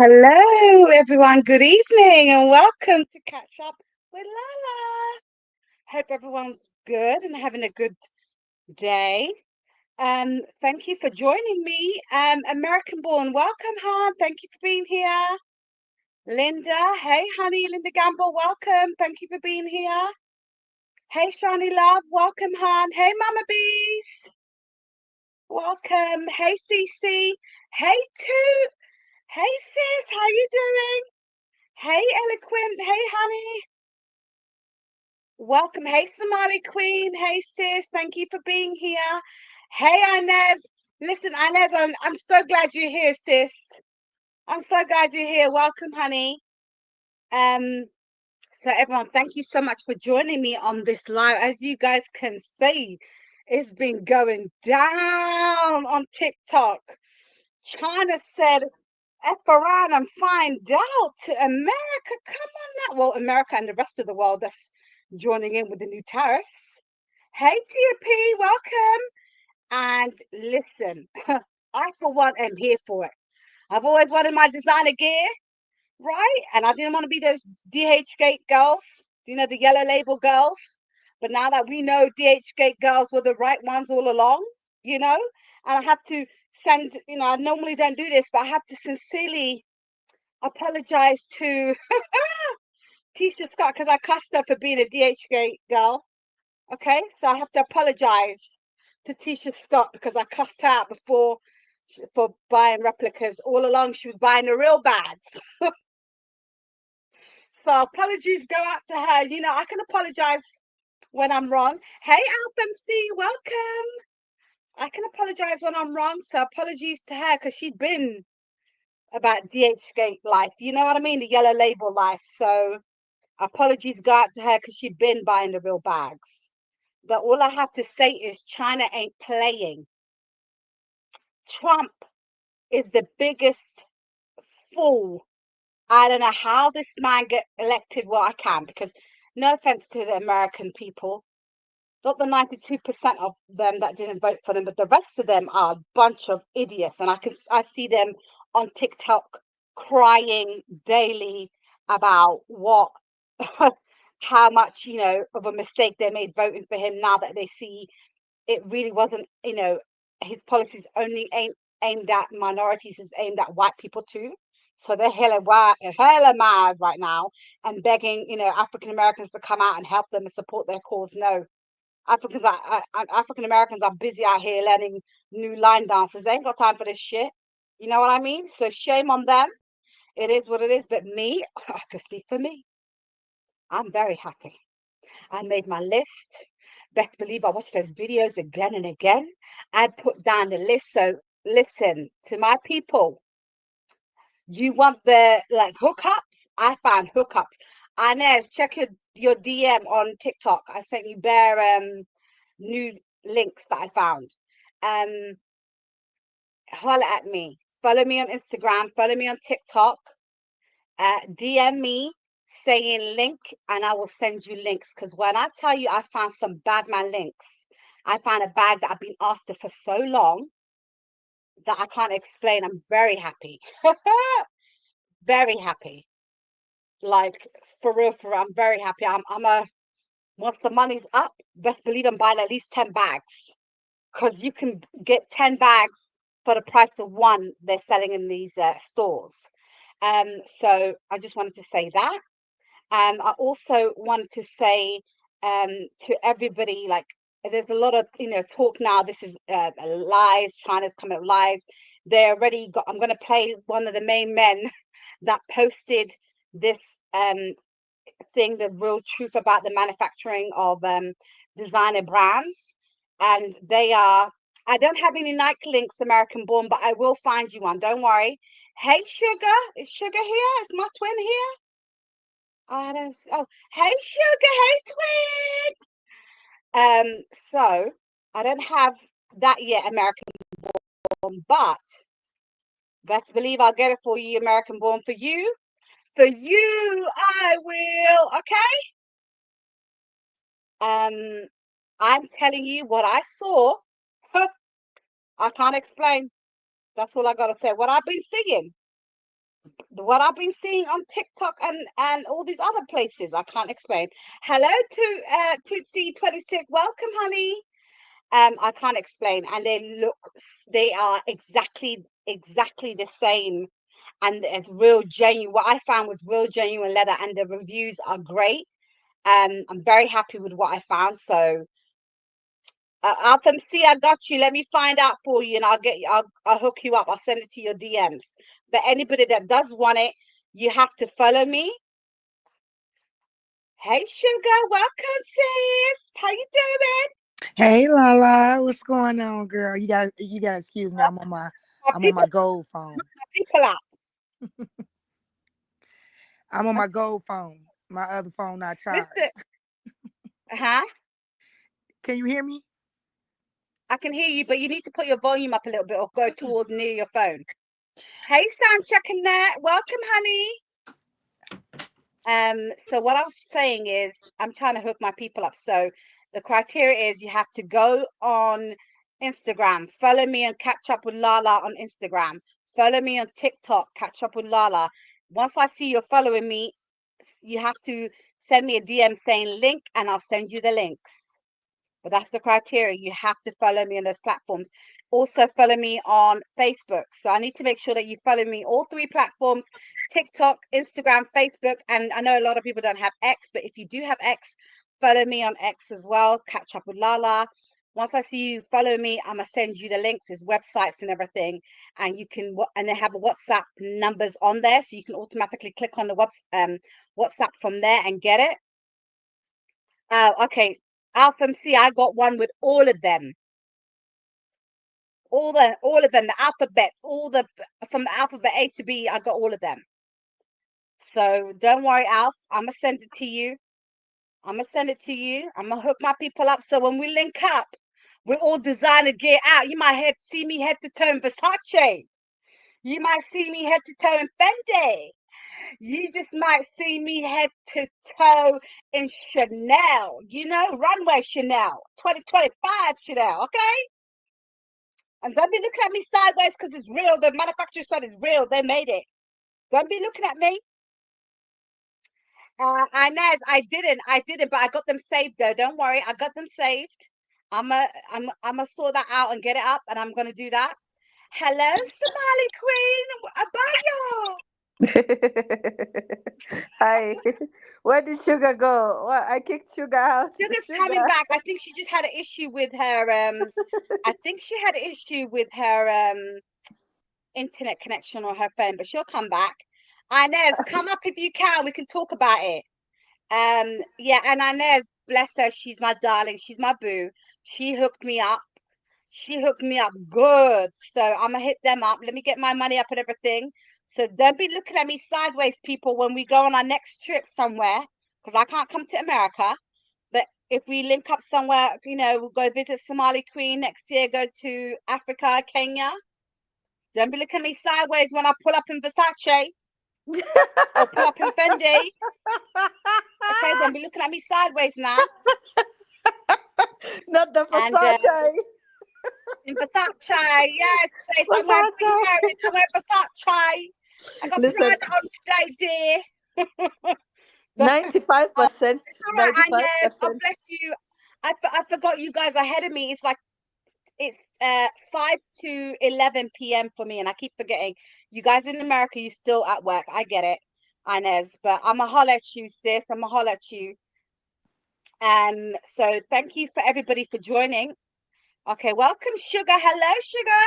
Hello, everyone. Good evening, and welcome to Catch Up with Lala. Hope everyone's good and having a good day. Thank you for joining me. American Born, welcome, hon. Thank you for being here. Linda, hey, honey, Linda Gamble, welcome. Thank you for being here. Hey, Shani Love, welcome, hon. Hey, Mama Bees, welcome. Hey, Cece. Hey, Toot. Hey, sis, how you doing? Hey, Eloquent. Hey, honey. Welcome. Hey, Somali Queen. Hey, sis. Thank you for being here. Hey, Inez. Listen, Inez, I'm so glad you're here, sis. I'm so glad you're here. Welcome, honey. Um, so everyone, thank you so much for joining me on this live. As you guys can see, it's been going down on TikTok. China said, F around and find out to America. Come on now. Well, America and the rest of the world that's joining in with the new tariffs. Hey, TP, welcome. And listen, I for one am here for it. I've always wanted my designer gear, right? And I didn't want to be those DH Gate girls, the yellow label girls. But now that we know DH Gate girls were the right ones all along, and I have to send, I normally don't do this, but I have to sincerely apologize to Tisha Scott because I cussed her for being a DHgate girl. Okay, so I have to apologize to Tisha Scott because I cussed her out before for buying replicas. All along, she was buying the real bags. So apologies go out to her. I can apologize when I'm wrong. Hey, Alpha MC, welcome. I can apologize when I'm wrong. So apologies to her because she'd been about DHgate life. You know what I mean? The yellow label life. So apologies go out to her because she'd been buying the real bags. But all I have to say is China ain't playing. Trump is the biggest fool. I don't know how this man get elected. Well, I can because no offense to the American people, not the 92% of them that didn't vote for them, but the rest of them are a bunch of idiots. And I see them on TikTok crying daily about what how much of a mistake they made voting for him now that they see it really wasn't his policies only aimed at minorities, is aimed at white people too. So they're hella mad right now and begging African Americans to come out and help them and support their cause. No, African Americans are busy out here learning new line dances. They ain't got time for this shit. You know what I mean? So shame on them. It is what it is. But me, I can speak for me. I'm very happy. I made my list. Best believe I watched those videos again and again. I put down the list. So listen to my people. You want the hookups? I found hookups. Inez, check your DM on TikTok. I sent you bare new links that I found. Um, Holla at me. Follow me on Instagram. Follow me on TikTok. DM me saying link and I will send you links. Because when I tell you I found some bad man links, I found a bag that I've been after for so long that I can't explain. I'm very happy. Very happy. Like for real, I'm very happy. Once the money's up, best believe I'm buying at least 10 bags. Because you can get 10 bags for the price of one they're selling in these stores. So I just wanted to say that. I also wanted to say to everybody, like, there's a lot of talk now. This is lies. China's coming up lies. They already got. I'm going to play one of the main men that posted this thing, the real truth about the manufacturing of designer brands, and they are. I don't have any Nike links, American Born, but I will find you one. Don't worry. Hey, Sugar, is Sugar here? Is my twin here? I don't. Oh, hey, Sugar. Hey, twin. So I don't have that yet, American Born, but best believe I'll get it for you, American Born. For you, I will. Okay. I'm telling you what I saw. I can't explain. That's all I gotta say. What I've been seeing. what I've been seeing on TikTok and all these other places. I can't explain. Hello to Tootsie26. Welcome, honey. I can't explain. And they are exactly the same. And it's real genuine. What I found was real genuine leather, and the reviews are great. I'm very happy with what I found. So Alpha MC, I got you. Let me find out for you, and I'll hook you up. I'll send it to your DMs. But anybody that does want it, you have to follow me. Hey, Sugar, welcome, sis. How you doing? Hey Lala, what's going on, girl? You gotta excuse me. My I'm on people, my gold phone. my people out. I'm on my gold phone. My other phone not Listen, charged. huh? Can you hear me? I can hear you, but you need to put your volume up a little bit or go towards near your phone. Hey, Sam, checking that. Welcome, honey. So what I was saying is I'm trying to hook my people up. So the criteria is you have to go on Instagram, follow me and catch up with Lala on Instagram, follow me on TikTok, catch up with Lala. Once I see you're following me, you have to send me a DM saying link and I'll send you the links. But that's the criteria. You have to follow me on those platforms. Also, follow me on Facebook. So I need to make sure that you follow me all three platforms: TikTok, Instagram, Facebook. And I know a lot of people don't have X, but if you do have X, follow me on X as well. Catch up with Lala. Once I see you follow me, I'm gonna send you the links, there's websites and everything, and you can and they have a WhatsApp numbers on there, so you can automatically click on the WhatsApp from there and get it. Okay, Alpha MC, I got one with all of them, all of them, the alphabets, all the from the alphabet A to B. I got all of them. So don't worry, Alf. I'm gonna send it to you. I'm gonna send it to you. I'm gonna hook my people up. So when we link up, we're all designer gear out. You might see me head to toe in Versace. You might see me head to toe in Fendi. You just might see me head to toe in Chanel, runway Chanel, 2025 Chanel, okay? And don't be looking at me sideways because it's real. The manufacturer said it's real. They made it. Don't be looking at me. Inez, I didn't, but I got them saved though. Don't worry, I got them saved. I'm a sort that out and get it up, and I'm gonna do that. Hello, Somali Queen. Abayo. Hi. Where did Sugar go? Well, I kicked Sugar out. Sugar's coming Sugar. back. I think she just had an issue with her. I think she had an issue with her internet connection or her phone, but she'll come back. Inez, come up if you can. We can talk about it. Yeah, and Inez, bless her, she's my darling. She's my boo. She hooked me up. She hooked me up good. So I'm gonna hit them up. Let me get my money up and everything. So don't be looking at me sideways, people, when we go on our next trip somewhere, because I can't come to America. But if we link up somewhere, we'll go visit Somali Queen next year, go to Africa, Kenya. Don't be looking at me sideways when I pull up in Versace or pull up in Fendi. Okay, don't be looking at me sideways now. Not the And Versace. in Versace, yes, say somewhere Versace. Bringo, somewhere Versace. I got Listen, Prada on today, dear. Oh, 95%. it's all right, Agnes. Oh, 95%. bless you. I forgot you guys are ahead of me. It's like it's 5 to 11 p.m. for me, and I keep forgetting. You guys in America, you still at work. I get it, Inez, but I'm a holler at you, sis. I'm a holler at you. So thank you for everybody for joining. Okay, welcome, Sugar. Hello, Sugar.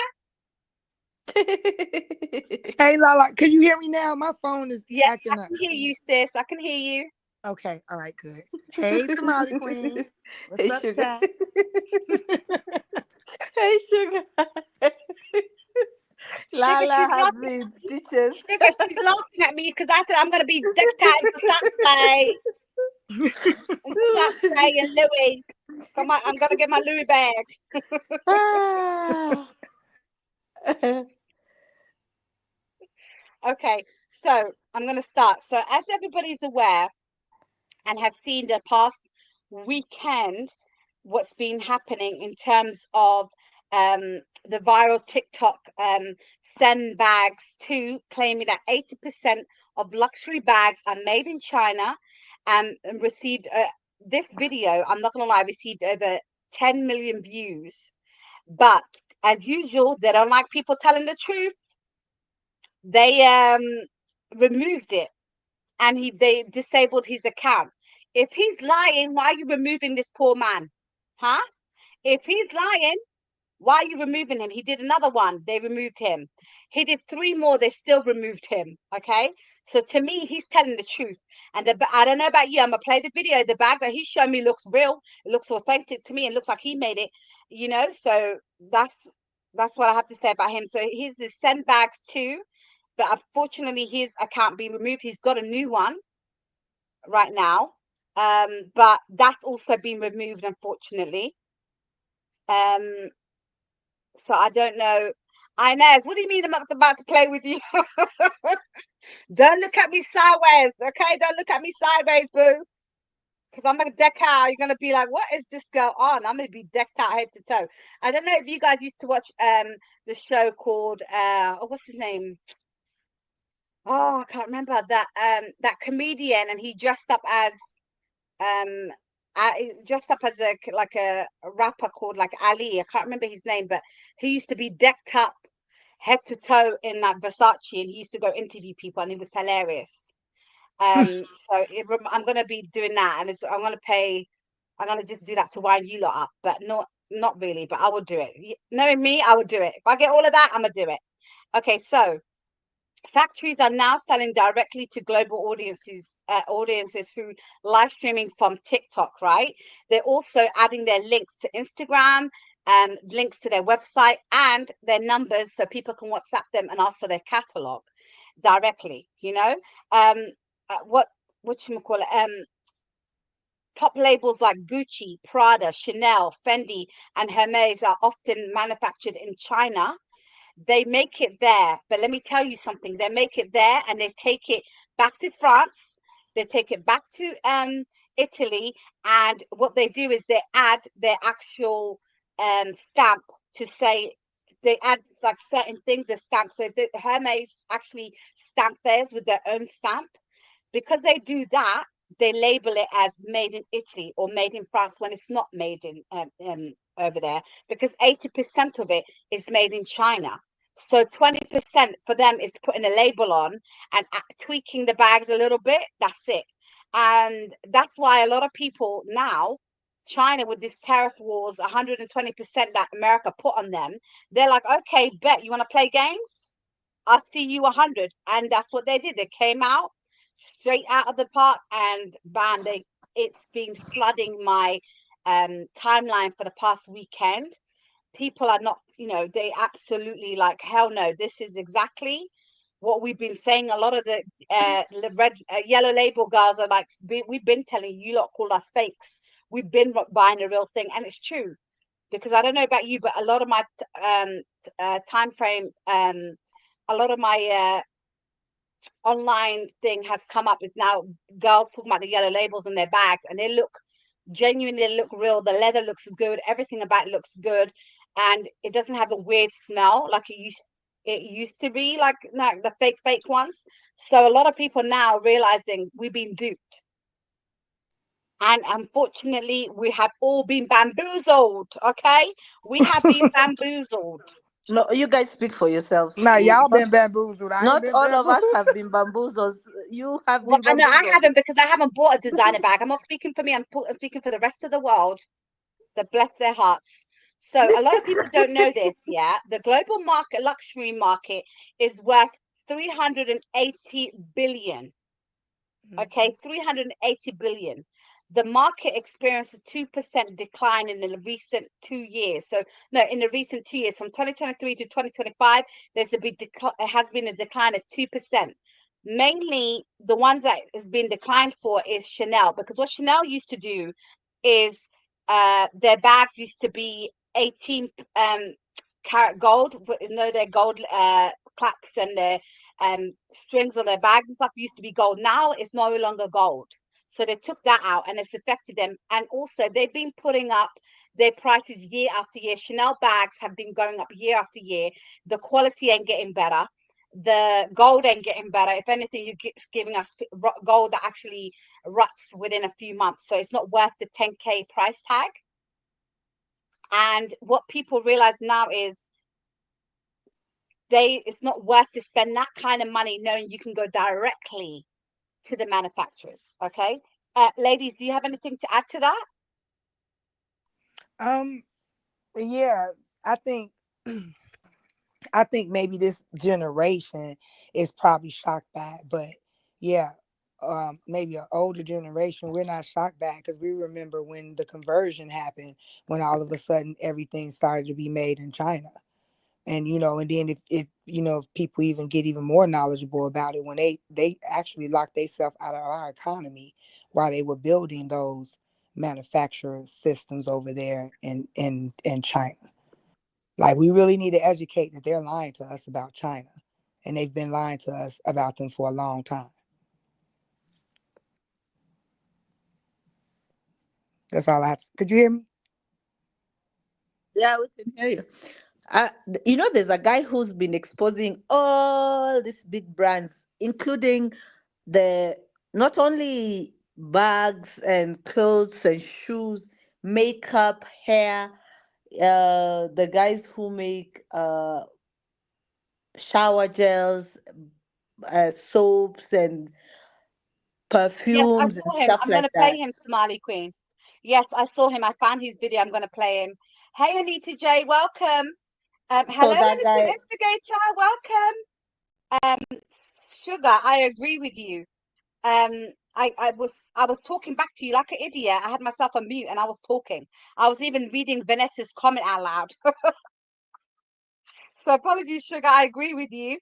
Hey Lala, can you hear me now? My phone is Yes, I acting up. can hear you, sis. I can hear you. Okay, all right, good. Hey Somali Queen. What's Hey, up, Sugar. Ty? Hey, Sugar. Sugar, Lala she's has laughing. been stitches. Sugar, she's laughing at me because I said I'm going to be decked out in Versace and Versace and Louis. Come on, I'm going to get my Louis bag. Ah. Okay, so I'm going to start. So, as everybody's aware and has seen the past weekend, what's been happening in terms of the viral TikTok send bags too, claiming that 80% of luxury bags are made in China, and received this video. I'm not gonna lie, received over 10 million views. But as usual, they don't like people telling the truth. They removed it, and they disabled his account. If he's lying, why are you removing this poor man? Huh? If he's lying, why are you removing him? He did another one, they removed him. He did 3 more, they still removed him. Okay, so to me, he's telling the truth. And I don't know about you, I'm gonna play the video. The bag that he's showing me looks real, it looks authentic to me, it looks like he made it, you know. So that's what I have to say about him. So here's the send bags too, but unfortunately his account being removed. He's got a new one right now, but that's also been removed, unfortunately. So I don't know. Inez, what do you mean I'm not about to play with you? Don't look at me sideways, okay? Don't look at me sideways, boo. Because I'm gonna deck out. You're gonna be like, what is this girl on? I'm gonna be decked out head to toe. I don't know if you guys used to watch the show called what's his name? Oh, I can't remember that comedian, and he dressed up as um dressed up as a rapper called like Ali. I can't remember his name, but he used to be decked up head to toe in like Versace, and he used to go interview people, and it was hilarious. So I'm gonna be doing that, and I'm gonna just do that to wind you lot up, but not really, but I will do it. Knowing me, I will do it. If I get all of that, I'm gonna do it. Okay, so factories are now selling directly to global audiences through live streaming from TikTok, right? They're also adding their links to Instagram and links to their website and their numbers, so people can WhatsApp them and ask for their catalog directly, you know. What you call it? Top labels like Gucci, Prada, Chanel, Fendi, and Hermes are often manufactured in China. They make it there, but let me tell you something. They make it there, and they take it back to France. They take it back to Italy, and what they do is they add their actual stamp to say, they add like certain things, the stamp. So the Hermes actually stamp theirs with their own stamp. Because they do that, they label it as made in Italy or made in France when it's not made in over there, because 80% of it is made in China. So 20% for them is putting a label on and tweaking the bags a little bit. That's it. And that's why a lot of people now, China with this tariff wars, 120% that America put on them, they're like, okay, bet you want to play games? I'll see you 100. And that's what they did. They came out straight out of the park, and bam, it's been flooding my timeline for the past weekend. People are not, they absolutely like, hell no, this is exactly what we've been saying. A lot of the yellow label girls are like, we've been telling you lot called us fakes. We've been buying a real thing, and it's true. Because I don't know about you, but a lot of my time frame, a lot of my online thing has come up with now girls talking about the yellow labels in their bags, and they look genuinely, they look real. The leather looks good, everything about it looks good, and it doesn't have a weird smell like it used to be, like the fake ones. So a lot of people now realizing we've been duped, and unfortunately we have all been bamboozled. Okay, we have been bamboozled. No, you guys speak for yourselves. Nah, y'all Not, been bamboozled. I ain't not been all of us bamboozled. have been bamboozled. You have Well, been I know I bamboozled. haven't, because I haven't bought a designer bag. I'm not speaking for me. I'm speaking for the rest of the world, that bless their hearts. So a lot of people don't know this. Yeah, the global market, luxury market, is worth 380 billion. Okay, 380 billion. The market experienced a 2% decline in the recent 2 years. So no, in the recent 2 years, from 2023 to 2025, there's a big decline. It has been a decline of 2%. Mainly, the ones that has been declined for is Chanel, because what Chanel used to do is their bags used to be 18 karat gold. Their gold claps and their strings on their bags and stuff used to be gold. Now it's no longer gold. So they took that out, and it's affected them. And also they've been putting up their prices year after year. Chanel bags have been going up year after year. The quality ain't getting better. The gold ain't getting better. If anything, you're giving us gold that actually rots within a few months. So it's not worth the 10K price tag. And what people realize now is it's not worth to spend that kind of money knowing you can go directly to the manufacturers. Okay. Ladies, do you have anything to add to that? Yeah, I think maybe this generation is probably shocked by it, but yeah, maybe an older generation, we're not shocked by it because we remember when the conversion happened, when all of a sudden everything started to be made in China. And and then if people even get even more knowledgeable about it, when they actually locked themselves out of our economy while they were building those manufacturer systems over there in China. Like, we really need to educate that they're lying to us about China, and they've been lying to us about them for a long time. That's all I have to. Could you hear me? Yeah, we can hear you. There's a guy who's been exposing all these big brands, including the not only bags and clothes and shoes, makeup, hair. The guys who make shower gels, soaps, and Yes, I perfumes and saw him. stuff I'm like gonna play that. him, Somali Queen. Yes, I saw him. I found his video. I'm gonna play him. Hey, Anita J, welcome. So Hello, that Innocent guy, Instigator, welcome. Sugar, I agree with you. I was talking back to you like an idiot. I had myself on mute and I was talking. I was even reading Vanessa's comment out loud. So apologies, Sugar. I agree with you.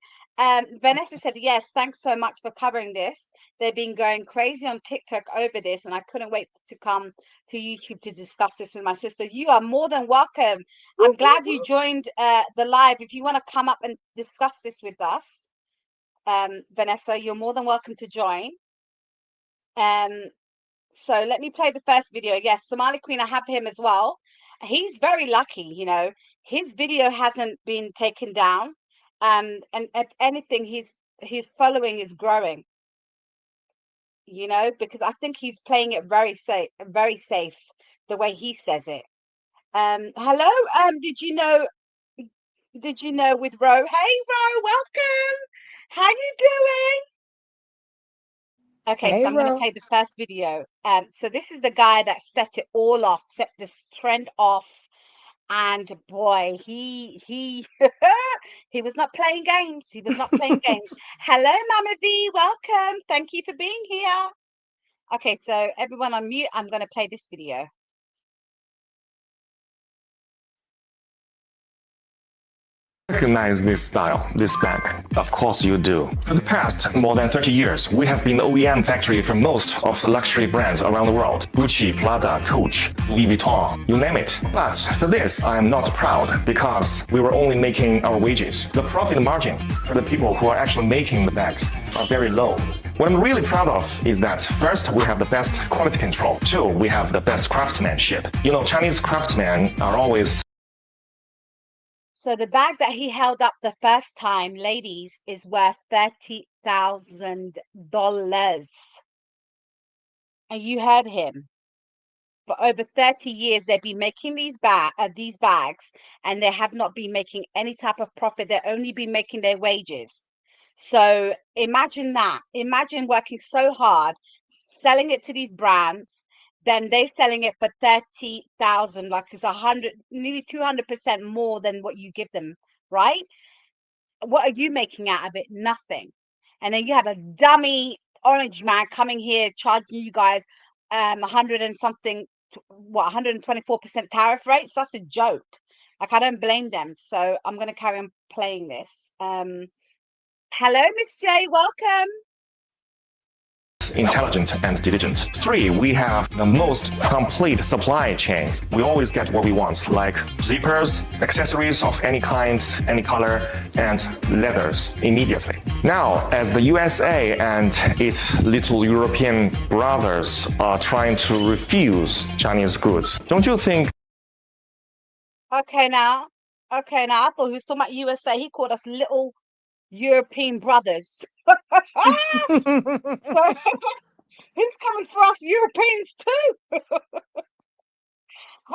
Vanessa said, yes, thanks so much for covering this. They've been going crazy on TikTok over this, and I couldn't wait to come to YouTube to discuss this with my sister. You are more than welcome. I'm glad you joined the live. If you want to come up and discuss this with us, Vanessa, you're more than welcome to join. So let me play the first video. Yes, Somali Queen, I have him as well. He's very lucky, his video hasn't been taken down. And if anything, his following is growing, because I think he's playing it very safe, the way he says it. Hello, did you know with Ro? Hey Ro, welcome. How you doing? Okay, so Hey, I'm going to Ro. play the first video. So this is the guy that set it all off, set this trend off, and boy, he he was not playing games. He was not playing games. Hello, Mama V, welcome. Thank you for being here. Okay, so everyone on mute. I'm going to play this video. Recognize this style, this bag? Of course you do. For the past more than 30 years, we have been the OEM factory for most of the luxury brands around the world. Gucci, Prada, Coach, Louis Vuitton, you name it. But for this, I am not proud because we were only making our wages. The profit margin for the people who are actually making the bags are very low. What I'm really proud of is that first, we have the best quality control. Two, we have the best craftsmanship. Chinese craftsmen are always So the bag that he held up the first time, ladies, is worth $30,000. And you heard him. For over 30 years, they've been making these bags, and they have not been making any type of profit. They've only been making their wages. So imagine that. Imagine working so hard, selling it to these brands, then they selling it for 30,000, like it's nearly 200% more than what you give them, right? What are you making out of it? Nothing. And then you have a dummy orange man coming here charging you guys 100 and something, 124% tariff rates. That's a joke. Like, I don't blame them. So I'm going to carry on playing this. Hello, Miss J, welcome. intelligent and diligent. Three, we have the most complete supply chain. We always get what we want, like zippers, accessories of any kind, any color, and leathers immediately. Now, as the USA and its little European brothers are trying to refuse Chinese goods, don't you think Okay, now. Okay, now. I thought he was talking about USA. He called us little European brothers. So he's coming for us Europeans too.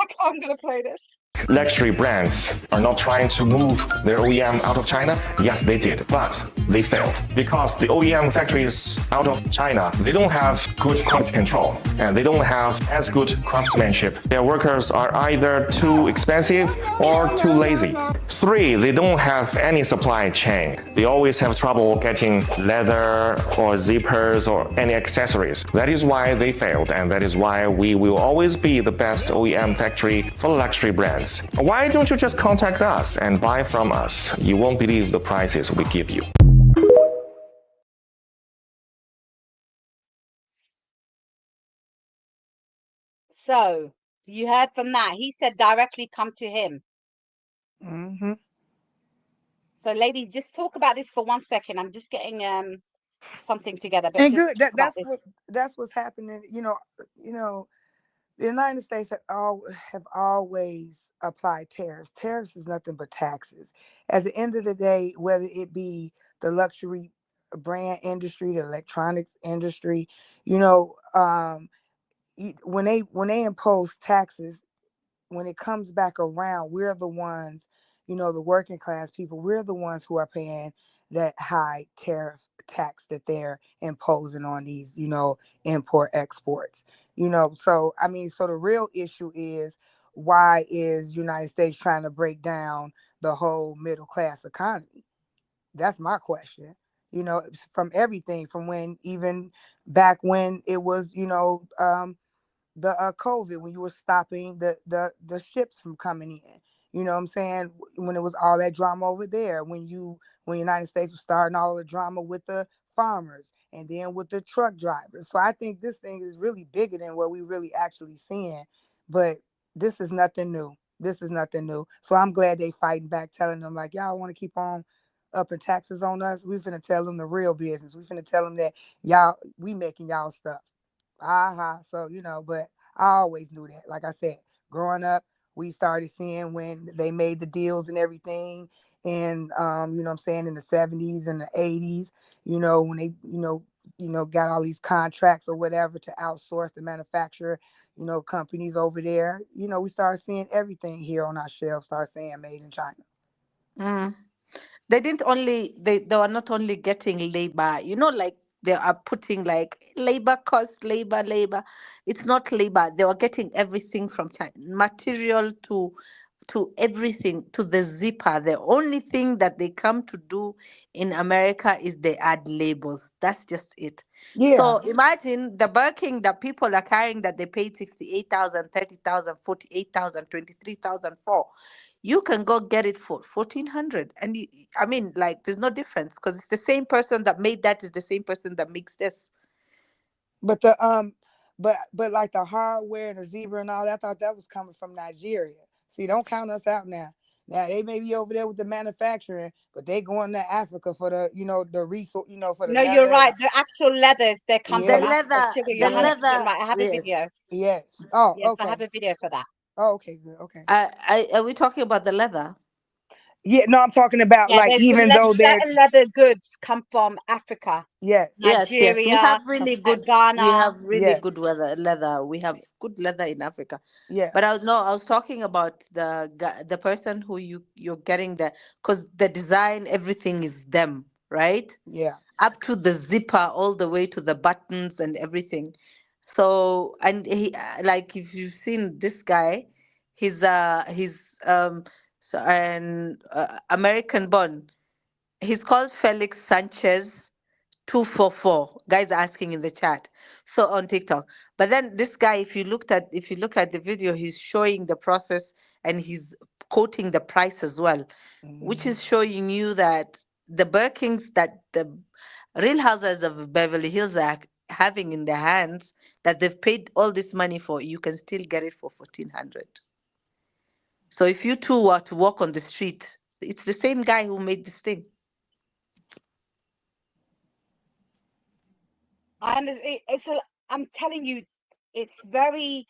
Okay, I'm gonna play this. Luxury brands are not trying to move their OEM out of China. Yes, they did, but they failed because the OEM factories out of China, they don't have good quality control and they don't have as good craftsmanship. Their workers are either too expensive or too lazy. 3, they don't have any supply chain. They always have trouble getting leather or zippers or any accessories. That is why they failed, and that is why we will always be the best OEM factory for luxury brands. Why don't you just contact us and buy from us? You won't believe the prices we give you. So you heard from that. He said directly come to him. Mm-hmm. So ladies, just talk about this for 1 second. I'm just getting something together, but And just good. talk about this. That's what's happening. The United States have always applied tariffs. Tariffs is nothing but taxes. At the end of the day, whether it be the luxury brand industry, the electronics industry, when they impose taxes, when it comes back around, we're the ones, the working class people, we're the ones who are paying that high tariff tax that they're imposing on these, import exports. So the real issue is, why is United States trying to break down the whole middle class economy? That's my question. From everything from when, even back when it was, the COVID, when you were stopping the ships from coming in. You know what I'm saying? When it was all that drama over there, when the United States was starting all the drama with the farmers and then with the truck drivers. So I think this thing is really bigger than what we really actually seeing. But this is nothing new. This is nothing new. So I'm glad they fighting back, telling them like, y'all want to keep on upping taxes on us. We finna tell them the real business. We finna tell them that we making y'all stuff. So, but I always knew that. Like I said, growing up, we started seeing when they made the deals and everything. And, what I'm saying, in the 70s and the 80s, when they, got all these contracts or whatever to outsource the manufacturer, companies over there, we started seeing everything here on our shelves start saying made in China. Mm. They were not only getting labor, like they are putting like labor cost, labor. It's not labor. They were getting everything from China, material to everything, to the zipper. The only thing that they come to do in America is they add labels. That's just it. Yeah. So imagine the Birkin that people are carrying that they paid 68,000, 30,000, 48,000, 23,000 for. You can go get it for 1,400. And I mean, like, there's no difference because it's the same person that made that is the same person that makes this. But but like the hardware and the zebra and all that, I thought that was coming from Nigeria. See, don't count us out now. Now they may be over there with the manufacturing, but they going to Africa for the the resource, for the No, you're leather. right. The actual leathers, they come The from Yeah, Africa. leather, Sugar, the you're yeah, 100% leather, right. I have a yes. video. yes. Oh, Yes, I have okay. a video for that. Oh, okay, good. Okay. Are we talking about the leather? Yeah, no, I'm talking about Yeah, like there's even though they're certain leather goods come from Africa, yes, Yes. We have Nigeria, really and good. We Ghana. have really yes, good leather. We have good leather in Africa. yeah, But I was talking about the person who you're getting the, because the design, everything is them, right? yeah. Up to the zipper, all the way to the buttons and everything. So, and he, like, if you've seen this guy, he's so an American born. He's called Felix Sanchez 244. Guys are asking in the chat. So on TikTok. But then this guy, if you look at the video, he's showing the process and he's quoting the price as well, which Hmm. is showing you that the Birkins that the real houses of Beverly Hills are having in their hands, that they've paid all this money for, you can still get it for 1,400. So if you two were to walk on the street, it's the same guy who made this thing. And I'm telling you, it's very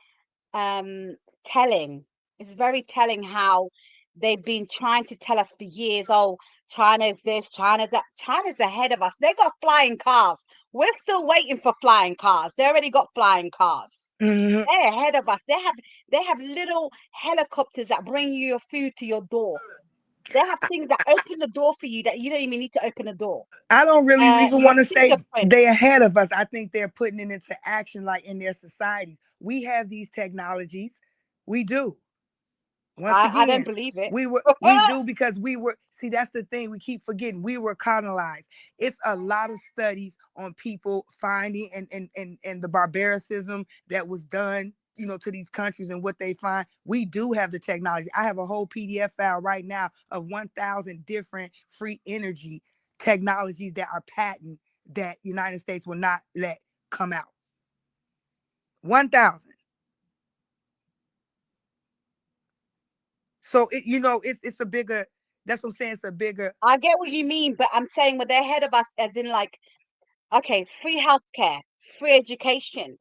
telling It's very telling how they've been trying to tell us for years, oh, China's this, China's that. China's ahead of us. They got flying cars. We're still waiting for flying cars. They already got flying cars. Mhm. They're ahead of us. They have little helicopters that bring you your food to your door. They have things that open the door for you that you don't even need to open the door. I don't really even Your want to say fingerprint. they're ahead of us. I think they're putting it into action, like in their society. We have these technologies. We do. Once I don't again, believe it. we do because we were, see, that's the thing we keep forgetting. We were colonized. It's a lot of studies on people finding and the barbaricism that was done, you know, to these countries and what they find. We do have the technology. I have a whole PDF file right now of 1,000 different free energy technologies that are patent that United States will not let come out. 1,000. So it, you know, it's a bigger. That's what I'm saying. It's a bigger. I get what you mean, but I'm saying well, they're ahead of us, as in like, okay, free healthcare, free education,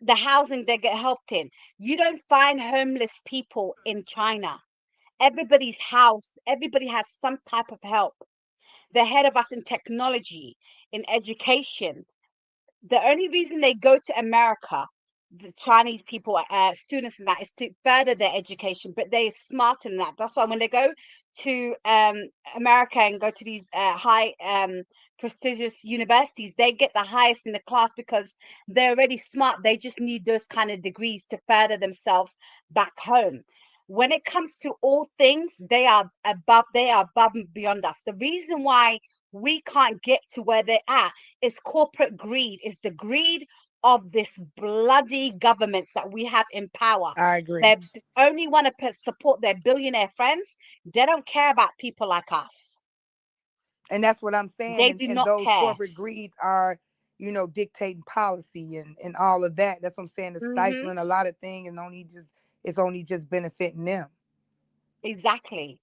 the housing they get helped in. You don't find homeless people in China. Everybody's house, everybody has some type of help. They're ahead of us in technology, in education. The only reason they go to America, the Chinese people, students and that, is to further their education, but they're smarter than that. That's why when they go to America and go to these high prestigious universities, they get the highest in the class because they're already smart. They just need those kind of degrees to further themselves back home. When it comes to all things, they are above and beyond us. The reason why we can't get to where they're at is corporate greed. It's the greed of this bloody governments that we have in power. I agree. They only want to support their billionaire friends. They don't care about people like us. And that's what I'm saying. They And, do and not those care. corporate greeds are, you know, dictating policy and all of that. That's what I'm saying. It's Hmm. stifling a lot of things and it's only just benefiting them. Exactly.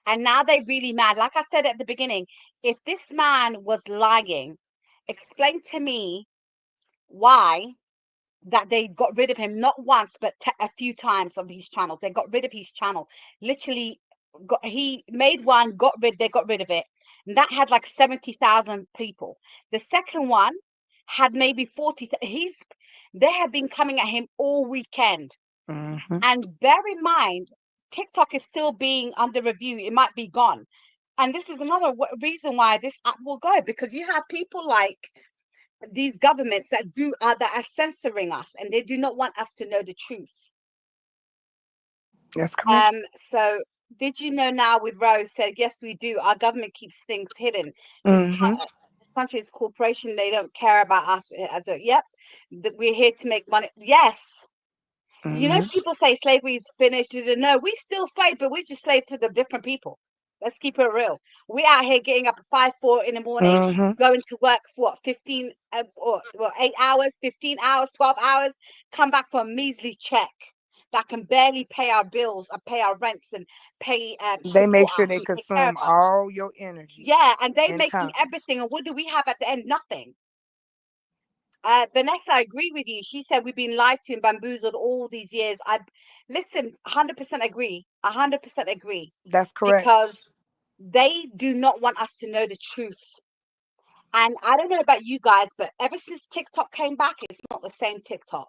And now they're really mad. Like I said at the beginning, if this man was lying, explain to me why that they got rid of him not once but a few times of his channels. They got rid of his channel. Literally, he made one, they got rid of it, and that had like 70,000 people. The second one had maybe 40. They have been coming at him all weekend. Hmm. And bear in mind, TikTok is still being under review. It might be gone. And this is another reason why this app will go, because you have people like these governments that are censoring us, and they do not want us to know the truth. That's correct. So did you know now with Rose said, yes, we do. Our government keeps things hidden. Hmm. This country is a corporation. They don't care about us as a, yep, that we're here to make money. Yes. You know, Hmm. people say slavery is finished. No, we still slave, but we just slave to the different people. Let's keep it real. We out here getting up at 5, 4 in the morning, Hmm. going to work for what, 15 or well, 8 hours, 15 hours, 12 hours, come back for a measly check that can barely pay our bills and pay our rents and pay They make support sure us they and take care of consume us. all your energy Yeah, and they and making time. everything. And what do we have at the end? Nothing. Vanessa, I agree with you. She said we've been lied to and bamboozled all these years. I listen, 100% agree. 100% agree. That's correct. Because they do not want us to know the truth. And I don't know about you guys, but ever since TikTok came back, it's not the same TikTok.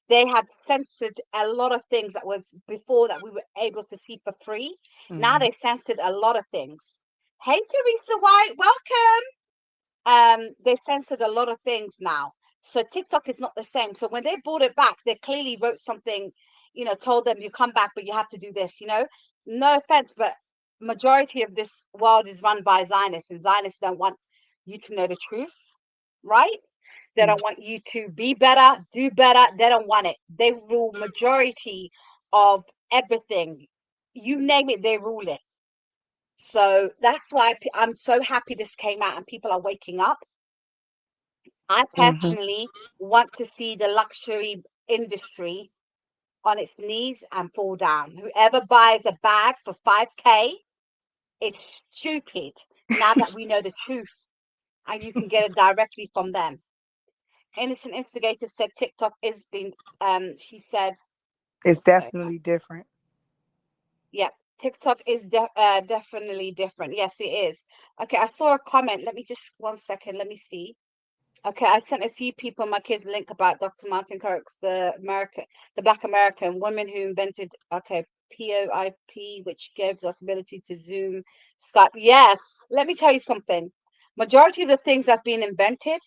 They have censored a lot of things that was before that we were able to see for free. Now Hmm. they censored a lot of things. Hey, Teresa White, welcome. They censored a lot of things now, so TikTok is not the same. So when they brought it back, they clearly wrote something, told them you come back but you have to do this. No offense, but majority of this world is run by Zionists, and Zionists don't want you to know the truth, right? They don't want you to be better, do better. They don't want it. They rule majority of everything. You name it, they rule it. So that's why I'm so happy this came out and people are waking up. I Hmm. personally want to see the luxury industry on its knees and fall down. Whoever buys a bag for 5K is stupid, now that we know the truth and you can get it directly from them. Innocent Instigator said TikTok is being, she said, It's what's that? definitely different. Yeah, TikTok is definitely different. Yes, it is. Okay, I saw a comment. Let me just 1 second. Let me see. Okay, I sent a few people my kids link about Dr. Martin Kirk's the Black American woman who invented POIP, which gives us ability to Zoom, Skype. Yes, let me tell you something. Majority of the things that's been invented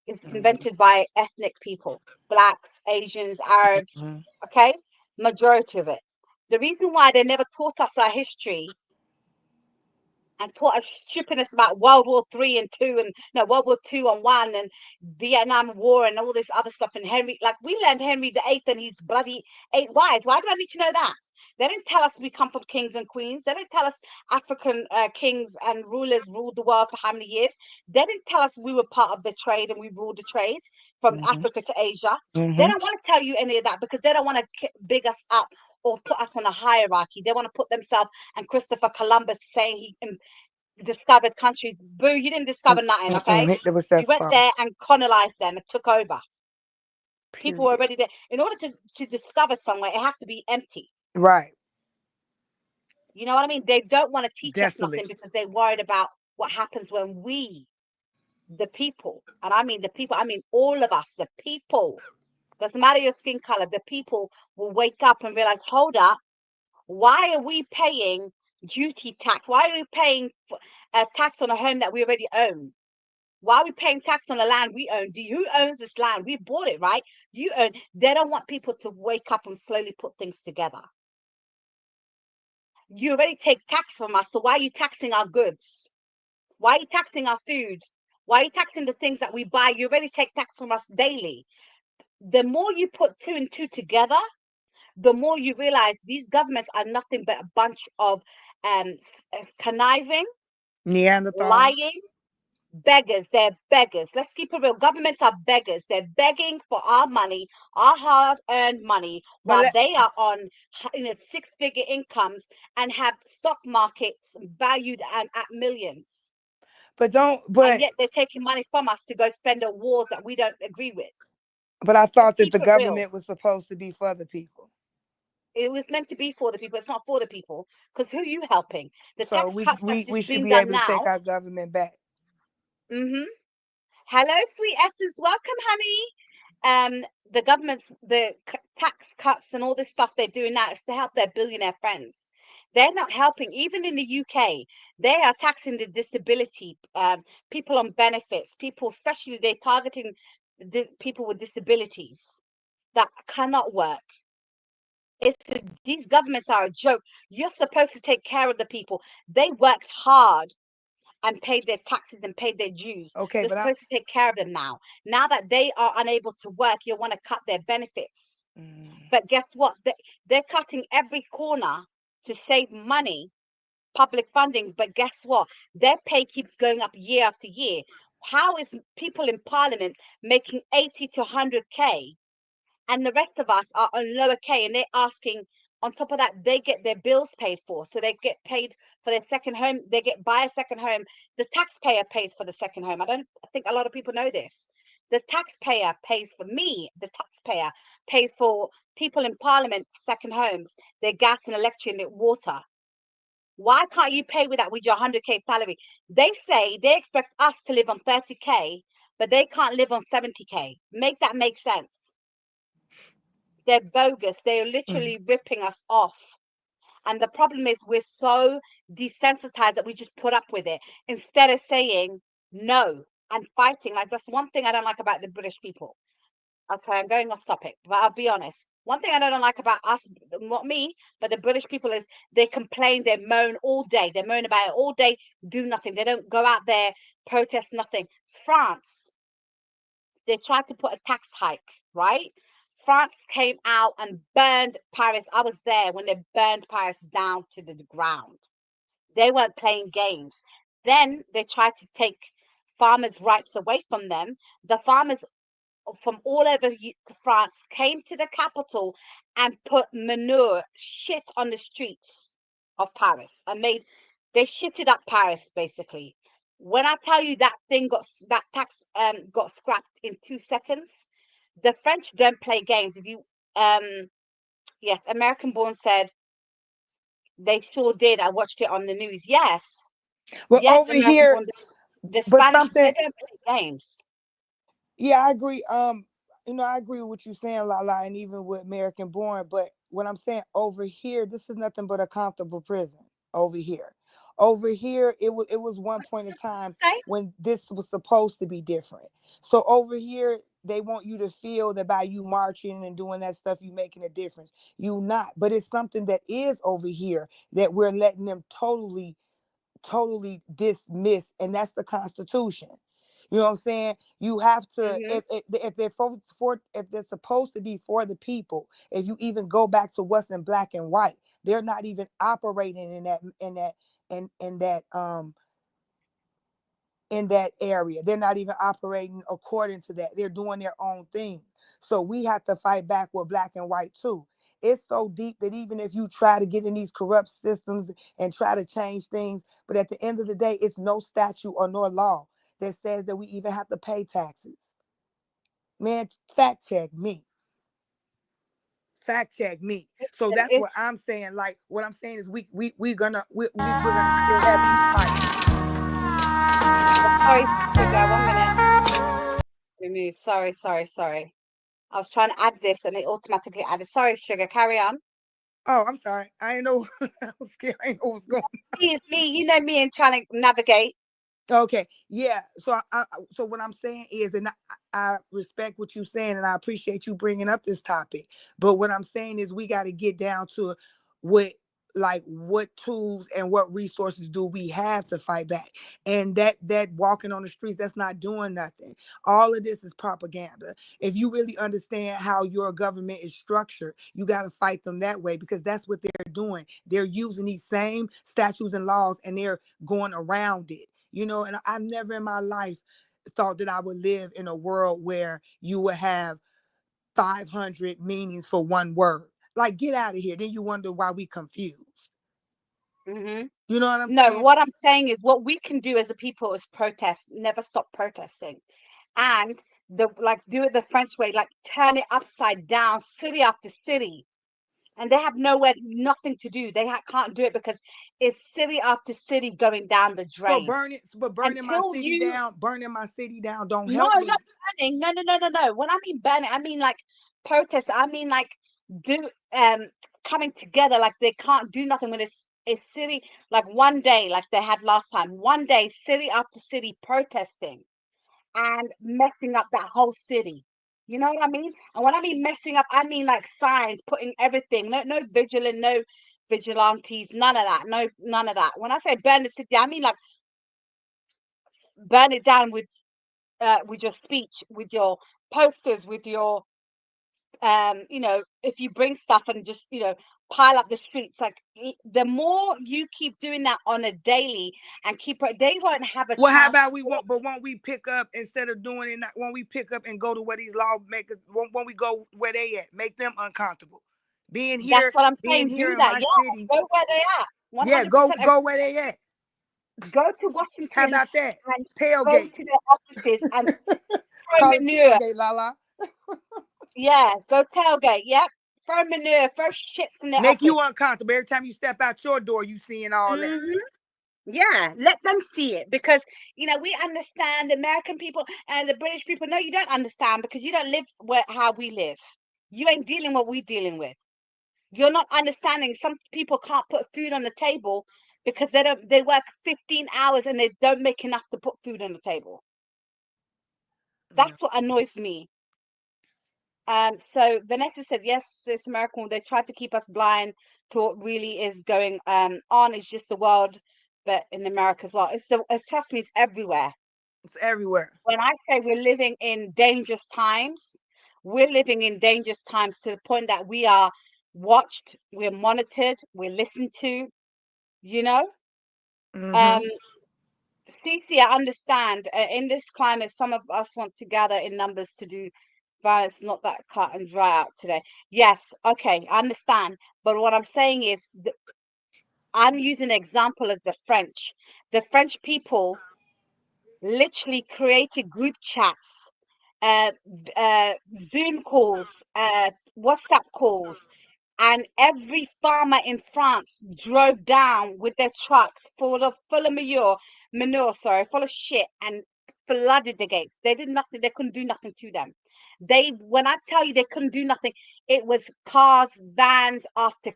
is invented by ethnic people, blacks, Asians, Arabs. Mhm. Okay, majority of it. The reason why they never taught us our history and taught us stupidness about World War III and two, and no, World War II and one, and Vietnam War and all this other stuff. And Henry, like we learned Henry VIII and his bloody 8 wives. Why do I need to know that? They didn't tell us we come from kings and queens. They didn't tell us African kings and rulers ruled the world for how many years. They didn't tell us we were part of the trade and we ruled the trade from Mhm. Africa to Asia. They Mhm. don't want to tell you any of that because they don't want to big us up or put us on a hierarchy. They want to put themselves and Christopher Columbus saying he discovered countries. Boo, you didn't discover nothing, okay? It was You that's went false. there and colonized them and took over. People were Period. already there. In order to discover somewhere, it has to be empty. Right. You know what I mean? They don't want to teach us Desolate. nothing because they're worried about what happens when we, the people, and I mean the people, I mean all of us, the people, doesn't matter your skin color, the people will wake up and realize, hold up, why are we paying duty tax? Why are we paying a tax on a home that we already own? Why are we paying tax on the land we own? Who owns this land? We bought it, right? You own. They don't want people to wake up and slowly put things together. You already take tax from us, so why are you taxing our goods? Why are you taxing our food? Why are you taxing the things that we buy? You already take tax from us daily. The more you put two and two together, the more you realize these governments are nothing but a bunch of conniving, Neanderthal. lying, beggars. They're beggars. Let's keep it real. Governments are beggars. They're begging for our money, our hard-earned money, But while they are on six-figure incomes and have stock markets valued at millions. don't And yet they're taking money from us to go spend on wars that we don't agree with. but I Let's thought that keep the it real. government was supposed to be for the people. It was meant to be for the people. It's not for the people. Because who are you helping? The So tax cuts that's we just should been be done able to take now. our government back. Mm-hmm. Hello, sweet essence. Welcome, honey. The government's tax cuts and all this stuff they're doing now is to help their billionaire friends. They're not helping. Even in the UK, they are taxing the disability, people on benefits, people, especially they're targeting people with disabilities that cannot work. These governments are a joke. You're supposed to take care of the people. They worked hard and paid their taxes and paid their dues. Okay, You're but supposed to take care of them now. Now that they are unable to work, you want to cut their benefits. But guess what? They're cutting every corner to save money, public funding. But guess what? Their pay keeps going up year after year. How is people in parliament making 80 to 100K and the rest of us are on lower K, and they're asking on top of that they get their bills paid for, so they get paid for their second home, they get buy a second home. The taxpayer pays for the second home. I think a lot of people know this. The taxpayer pays for me, the taxpayer pays for people in parliament second homes, their gas and electric and their water. Why can't you pay with that with your 100K salary? They say they expect us to live on 30K, but they can't live on 70K. Make that make sense. They're bogus. They're literally ripping us off. And the problem is we're so desensitized that we just put up with it instead of saying no and fighting. Like, that's one thing I don't like about the British people. Okay, I'm going off topic, but I'll be honest. One thing I don't like about us, not me, but the British people is they complain, they moan all day. They moan about it all day, do nothing. They don't go out there, protest nothing. France, they tried to put a tax hike, right? France came out and burned Paris. I was there when they burned Paris down to the ground. They weren't playing games. Then they tried to take farmers' rights away from them. The farmers from all over France came to the capital and put manure shit on the streets of Paris and they shitted up Paris basically. When I tell you that that tax got scrapped in 2 seconds, the French don't play games. If you yes, American Born said They sure did. I watched it on the news. Yes. Well, Yes, over American here, born. The but Spanish, something. they don't play games. Yeah, I agree. I agree with what you're saying, Lala, and even with American Born. But what I'm saying over here, this is nothing but a comfortable prison. Over here, it was one point in time Say, when this was supposed to be different. So over here, they want you to feel that by you marching and doing that stuff, you making a difference. You not, but it's something that is over here that we're letting them totally dismiss, and that's the Constitution. You know what I'm saying? You have to, mm-hmm. if they're if they're supposed to be for the people. If you even go back to what's in black and white, they're not even operating in that area. They're not even operating according to that. They're doing their own thing. So we have to fight back with black and white too. It's so deep that even if you try to get in these corrupt systems and try to change things, but at the end of the day, it's no statute or no law that says that we even have to pay taxes. Man, fact check me. Fact check me. So And that's it's what I'm saying. Like what I'm saying is we're gonna still keep fighting. sorry, sugar. 1 minute. Remove. Sorry. I was trying to add this and it automatically added. Sorry, sugar. Carry on. Oh, I'm sorry. I didn't know. I was scared. I didn't know what was going. It's me. You know me and trying to navigate. Okay, yeah. So what I'm saying is, and I respect what you're saying, and I appreciate you bringing up this topic. But what I'm saying is, we got to get down to what, like, what tools and what resources do we have to fight back? And that walking on the streets, that's not doing nothing. All of this is propaganda. If you really understand how your government is structured, you got to fight them that way, because that's what they're doing. They're using these same statutes and laws, and they're going around it. And I never in my life thought that I would live in a world where you would have 500 meanings for one word. Like, get out of here. Then you wonder why we confused. Mm-hmm. You know what I'm No, saying? what I'm saying is what we can do as a people is protest. Never stop protesting, and do it the French way. Like turn it upside down, city after city. And they have nothing to do. They can't do it because it's city after city going down the So drain. burning my Until city you, down, don't no, help not me. burning. No. When I mean burning, I mean like protest. I mean like do coming together. Like they can't do nothing when it's city. Like one day, like they had last time. One day, city after city protesting and messing up that whole city. You know what I mean? And when I mean messing up, I mean like signs, putting everything. No vigilant, no vigilantes, none of that. No, none of that. When I say burn the city, I mean like burn it down with your speech, with your posters, with your if you bring stuff and just pile up the streets, like the more you keep doing that on a daily and keep it, they won't have a Well, how chance. about won't we pick up instead of doing it? Won't we pick up and go to where these lawmakers? Won't we go where they at? Make them uncomfortable. Being That's here, what I'm being saying. here Do in that. my Yeah, city, go where they are. yeah, 100%. go where they at. Go to How Washington about that? and go Tailgate. to their offices and throw Call it manure. tailgate, la. Yeah, go tailgate. Yep. Throw manure, throw shits in their Make office. you uncomfortable. Every time you step out your door, you seeing all that. Hmm. Yeah, let them see it because we understand the American people and the British people. No, you don't understand because you don't live how we live. You ain't dealing what we're dealing with. You're not understanding. Some people can't put food on the table because they work 15 hours and they don't make enough to put food on the table. Yeah. That's what annoys me. So Vanessa said, yes, it's American. They tried to keep us blind to what really is going on. It's just the world, but in America as well. Trust me, it's everywhere. It's everywhere. When I say we're living in dangerous times, we're living in dangerous times to the point that we are watched, we're monitored, we're listened to, you know? Mm-hmm. Um, Cece, I understand. In this climate, some of us want to gather in numbers to do violence, not that cut and dry out today. Yes, okay, I understand. But what I'm saying is, I'm using an example as the French. The French people literally created group chats, uh, Zoom calls, WhatsApp calls, and every farmer in France drove down with their trucks full of manure, full of shit, and flooded the gates. They did nothing. They couldn't do nothing to them. When I tell you they couldn't do nothing, it was cars, vans after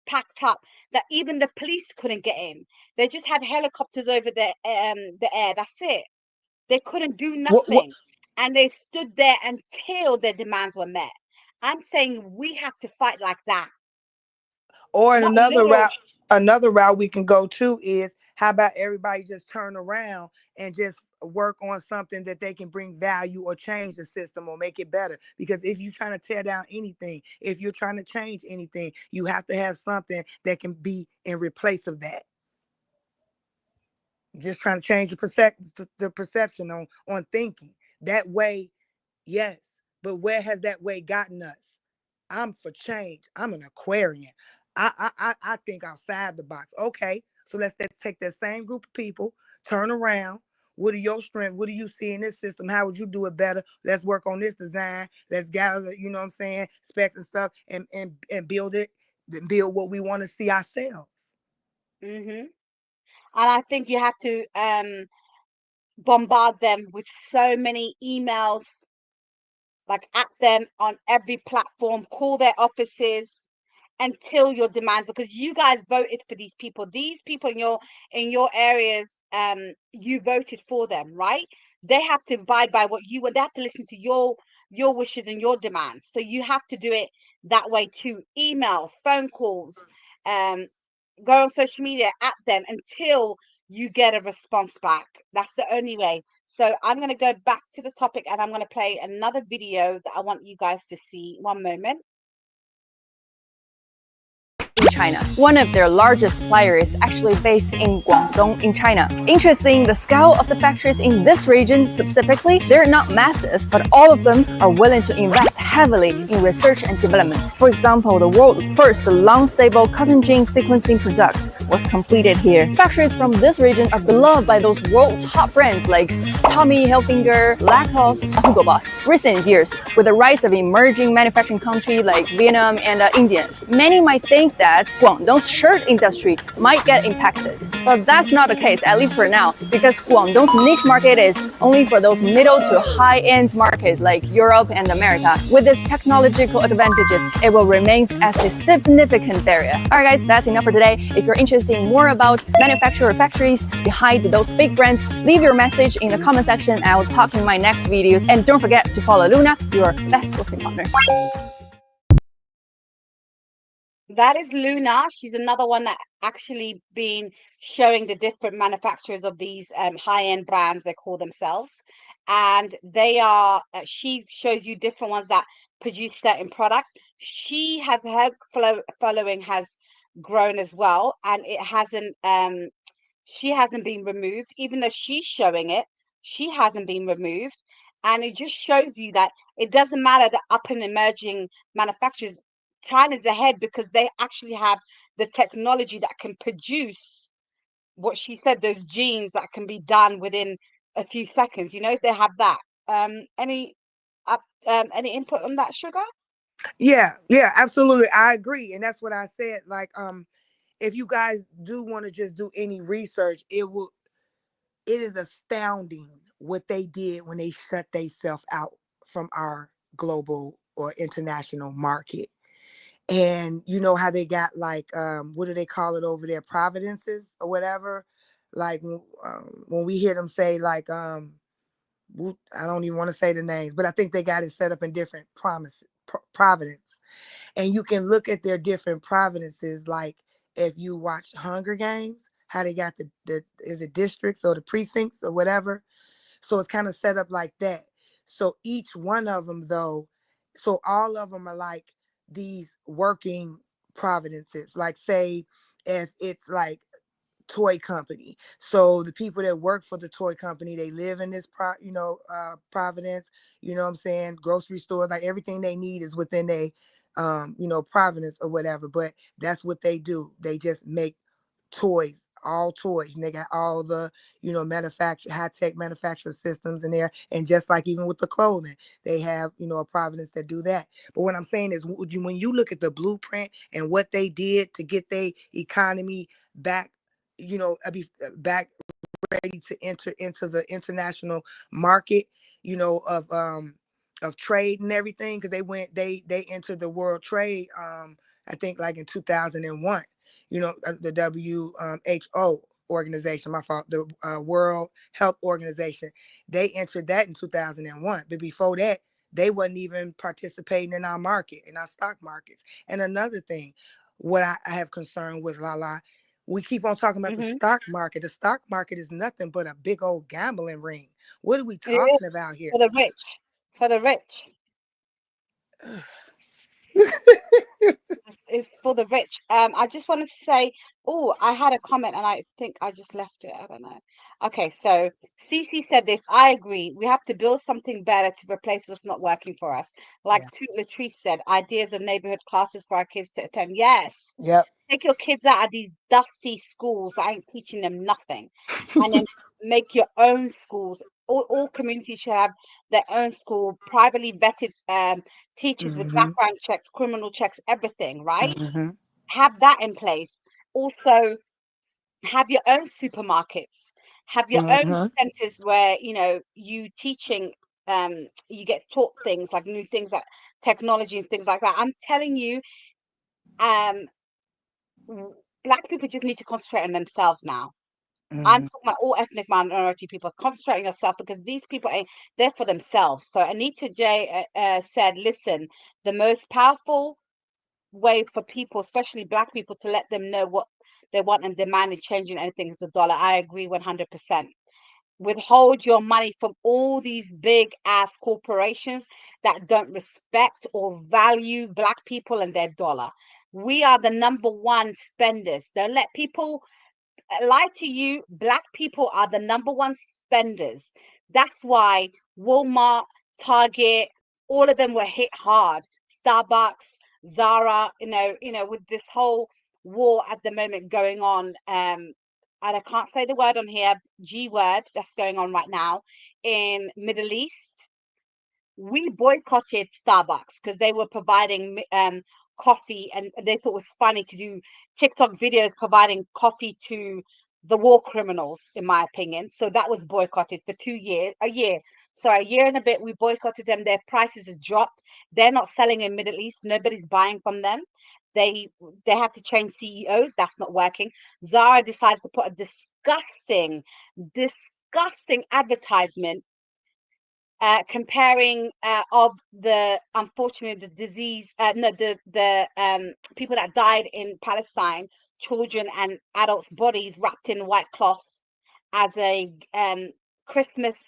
packed up that even the police couldn't get in. They just had helicopters over the air. That's it. They couldn't do What nothing, and they stood there until their demands were met. I'm saying we have to fight like that, or not little. another route we can go to is, how about everybody just turn around and just work on something that they can bring value or change the system or make it better? Because if you're trying to tear down anything, if you're trying to change anything, you have to have something that can be in replace of that. Just trying to change the perception on thinking that way. Yes, but where has that way gotten us? I'm for change. I'm an Aquarian. I think outside the box. Okay, so let's take that same group of people, turn around. What are your strengths? What do you see in this system? How would you do it better? Let's work on this design. Let's gather, you know what I'm saying, specs and stuff, and build it, build what we want to see ourselves. And I think you have to bombard them with so many emails, like at them on every platform, call their offices until your demands, because you guys voted for these people. These people in your areas, you voted for them, right? They have to abide by what you want. They have to listen to your wishes and your demands. So you have to do it that way too. Emails, phone calls, um, go on social media at them until you get a response back. That's the only way. So I'm going to go back to the topic and I'm going to play another video that I want you guys to see. One moment. In China. One of their largest suppliers is actually based in Guangdong in China. Interesting, the scale of the factories in this region specifically, they're not massive, but all of them are willing to invest heavily in research and development. For example, the world's first long-stable cotton gene sequencing product was completed here. Factories from this region are beloved by those world top brands like Tommy Hilfiger, Lacoste, Hugo Boss. Recent years, with the rise of emerging manufacturing countries like Vietnam and India, many might think that Guangdong's shirt industry might get impacted. But that's not the case, at least for now, because Guangdong's niche market is only for those middle to high-end markets like Europe and America. With its technological advantages, it will remain as a significant barrier. Alright guys, that's enough for today. If you're interested in more about manufacturer factories behind those big brands, leave your message in the comment section. I will talk in my next videos. And don't forget to follow Luna, your best sourcing partner. That is Luna. She's another one that actually been showing the different manufacturers of these high-end brands, they call themselves. And they are, she shows you different ones that produce certain products. She has, her following has grown as well, and it hasn't, she hasn't been removed. Even though she's showing it, she hasn't been removed. And it just shows you that it doesn't matter the up and emerging manufacturers. China's ahead because they actually have the technology that can produce what she said, those genes that can be done within a few seconds. You know, they have that. Any input on that, Sugar? Yeah, absolutely. I agree. And that's what I said. Like, if you guys do want to just do any research, it is astounding what they did when they shut themselves out from our global or international market. And you know how they got, like, what do they call it over there, providences or whatever, like when we hear them say, like, I don't even want to say the names, but I think they got it set up in different providence. And you can look at their different providences, like if you watch Hunger Games, how they got the is it districts or the precincts or whatever. So it's kind of set up like that. So each one of them, though, so all of them are like these working providences. Like, say, if it's like toy company, so the people that work for the toy company, they live in this providence, you know what I'm saying, grocery store, like everything they need is within a providence or whatever. But that's what they do. They just make toys all toys, and they got all the, high tech manufacturer systems in there. And just like even with the clothing, they have, a Providence that do that. But what I'm saying is, when you look at the blueprint and what they did to get their economy back, back ready to enter into the international market, of trade and everything, because they entered the world trade, I think like in 2001, the WHO organization, my fault, the World Health Organization, they entered that in 2001. But before that, they wasn't even participating in our market, in our stock markets. And another thing, what I have concern with, Lala, we keep on talking about the Mm-hmm. stock market. The stock market is nothing but a big old gambling ring. What are we It is talking about here? for the rich. For the rich. It's for the rich. I just wanted to say, oh, I had a comment and I think I just left it. I don't know. Okay, so Cece said this. I agree. We have to build something better to replace what's not working for us. Like Yeah. Latrice said, ideas of neighborhood classes for our kids to attend. Yes. Yep. Take your kids out of these dusty schools that ain't teaching them nothing. And then make your own schools. All communities should have their own school, privately vetted teachers with Mm-hmm. background checks, criminal checks, everything, right? Mm-hmm. Have that in place. Also, have your own supermarkets, have your own Mm-hmm. centers where you teaching, you get taught things like new things like technology and things like that. I'm telling you, um, Black people just need to concentrate on themselves now. I'm Mm-hmm. talking about all ethnic minority people. Concentrate on yourself, because these people ain't there for themselves. So Anita J said, listen, the most powerful way for people, especially Black people, to let them know what they want and demand and changing anything is the dollar. I agree 100%. Withhold your money from all these big ass corporations that don't respect or value Black people and their dollar. We are the number one spenders. Don't let people lie to you. Black people are the number one spenders. That's why Walmart, Target, all of them were hit hard. Starbucks, Zara, with this whole war at the moment going on. And I can't say the word on here, G word, that's going on right now in Middle East. We boycotted Starbucks because they were providing coffee, and they thought it was funny to do TikTok videos providing coffee to the war criminals, in my opinion. So that was boycotted for a year and a bit. We boycotted them. Their prices have dropped. They're not selling in Middle East. Nobody's buying from them. They have to change CEOs. That's not working. Zara decided to put a disgusting advertisement comparing of the unfortunately the disease no the people that died in Palestine, children and adults' bodies wrapped in white cloth, as a Christmas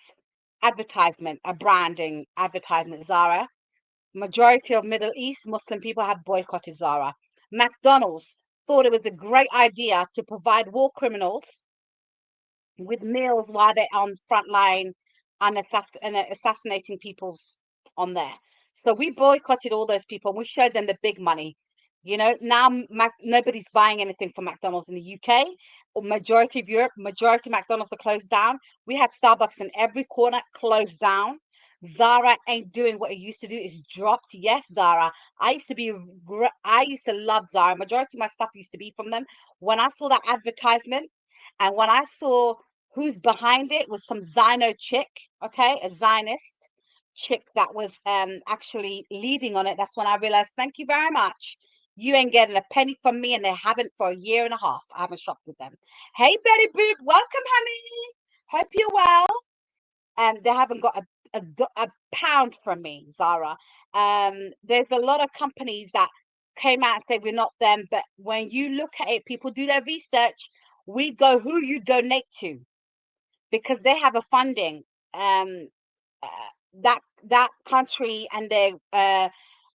advertisement, a branding advertisement. Zara, majority of Middle East Muslim people have boycotted Zara. McDonald's thought it was a great idea to provide war criminals with meals while they're on front line and assassinating people's on there. So we boycotted all those people. We showed them the big money. Now nobody's buying anything from McDonald's in the UK, or majority of Europe. Majority of McDonald's are closed down. We had Starbucks in every corner closed down. Zara ain't doing what it used to do. It's dropped. Yes, Zara. I used to love Zara. Majority of my stuff used to be from them. When I saw that advertisement, and when I saw who's behind it, was some Zino chick, okay, a Zionist chick that was actually leading on it. That's when I realized, thank you very much. You ain't getting a penny from me, and they haven't for a year and a half. I haven't shopped with them. Hey, Betty Boop, welcome, honey. Hope you're well. They haven't got a pound from me, Zara. There's a lot of companies that came out and said we're not them, but when you look at it, people do their research. We go who you donate to, because they have a funding. That country and their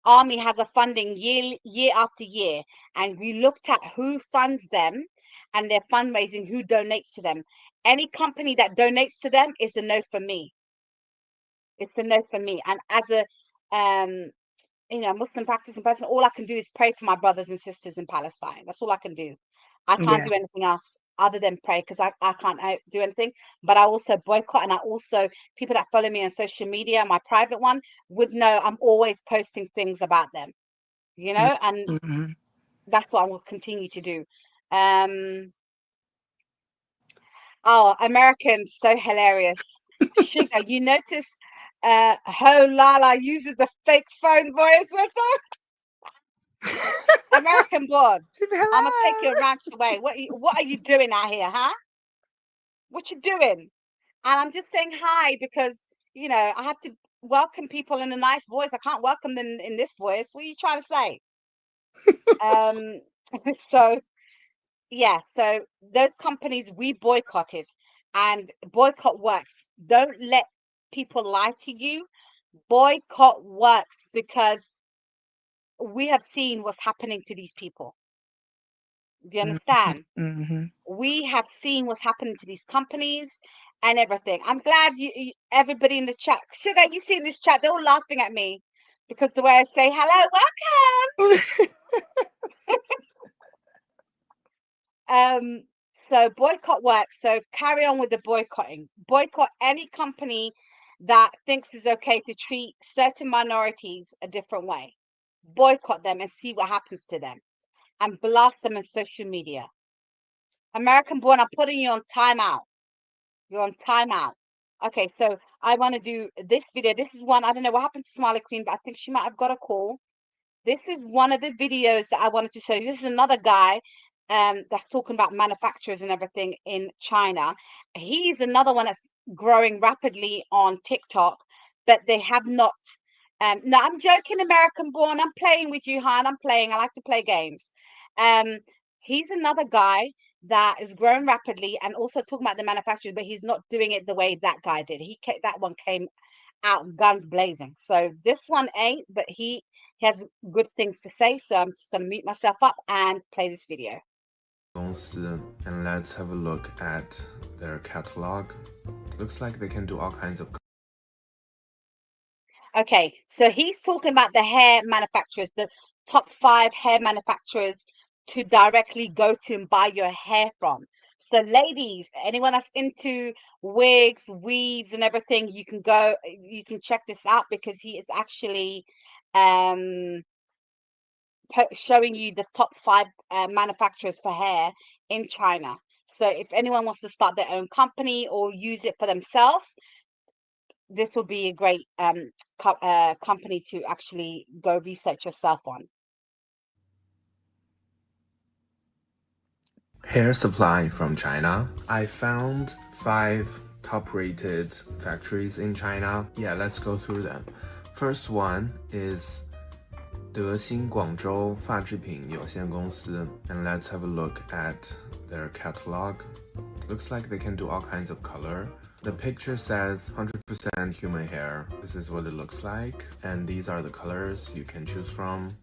army has a funding year after year, and we looked at who funds them and their fundraising, who donates to them. Any company that donates to them is a no for me. It's a no for me. And as a Muslim practicing person, all I can do is pray for my brothers and sisters in Palestine. That's all I can do. I can't do anything else other than pray because I can't do anything. But I also boycott, and I also, people that follow me on social media, my private one, would know I'm always posting things about them, you know, and Mm-hmm. that's what I will continue to do. Oh, Americans, so hilarious. Sugar, you notice Ho Lala uses the fake phone voice with her? American born. She be I'm gonna take hello. your ranch away. What are you doing out here, huh? What you doing? And I'm just saying hi because, you know, I have to welcome people in a nice voice. I can't welcome them in this voice. What are you trying to say? Um, so yeah, so those companies we boycotted, and boycott works. Don't let people lie to you. Boycott works because we have seen what's happening to these people. Do you understand? Mm-hmm. We have seen what's happening to these companies and everything. I'm glad everybody in the chat, Sugar, you see in this chat, they're all laughing at me because the way I say hello, welcome. So boycott works. So carry on with the boycotting. Boycott any company that thinks it's okay to treat certain minorities a different way. Boycott them and see what happens to them, and blast them on social media. American born, I'm putting you on timeout. You're on timeout. Okay, so I want to do this video. This is one, I don't know what happened to Smiley Queen, but I think she might have got a call. This is one of the videos that I wanted to show you. This is another guy that's talking about manufacturers and everything in China. He's another one that's growing rapidly on TikTok, but they have not. No, I'm joking, American born. I'm playing with you, Han. I'm playing. I like to play games. He's another guy that is growing rapidly and also talking about the manufacturers, but he's not doing it the way that guy did. That one came out guns blazing. So this one ain't, but he has good things to say. So I'm just gonna mute myself up and play this video. And let's have a look at their catalog. Looks like they can do all kinds of. Okay, so he's talking about the hair manufacturers, the top 5 hair manufacturers to directly go to and buy your hair from. So ladies, anyone that's into wigs, weaves and everything, you can check this out because he is actually showing you the top 5 manufacturers for hair in China. So if anyone wants to start their own company or use it for themselves, this will be a great company to actually go research yourself on. Hair supply from China. I found 5 top-rated factories in China. Yeah, let's go through them. First one is 德兴广州发制品有限公司, and let's have a look at their catalog. Looks like they can do all kinds of color. The picture says 100% human hair. This is what it looks like, and these are the colors you can choose from.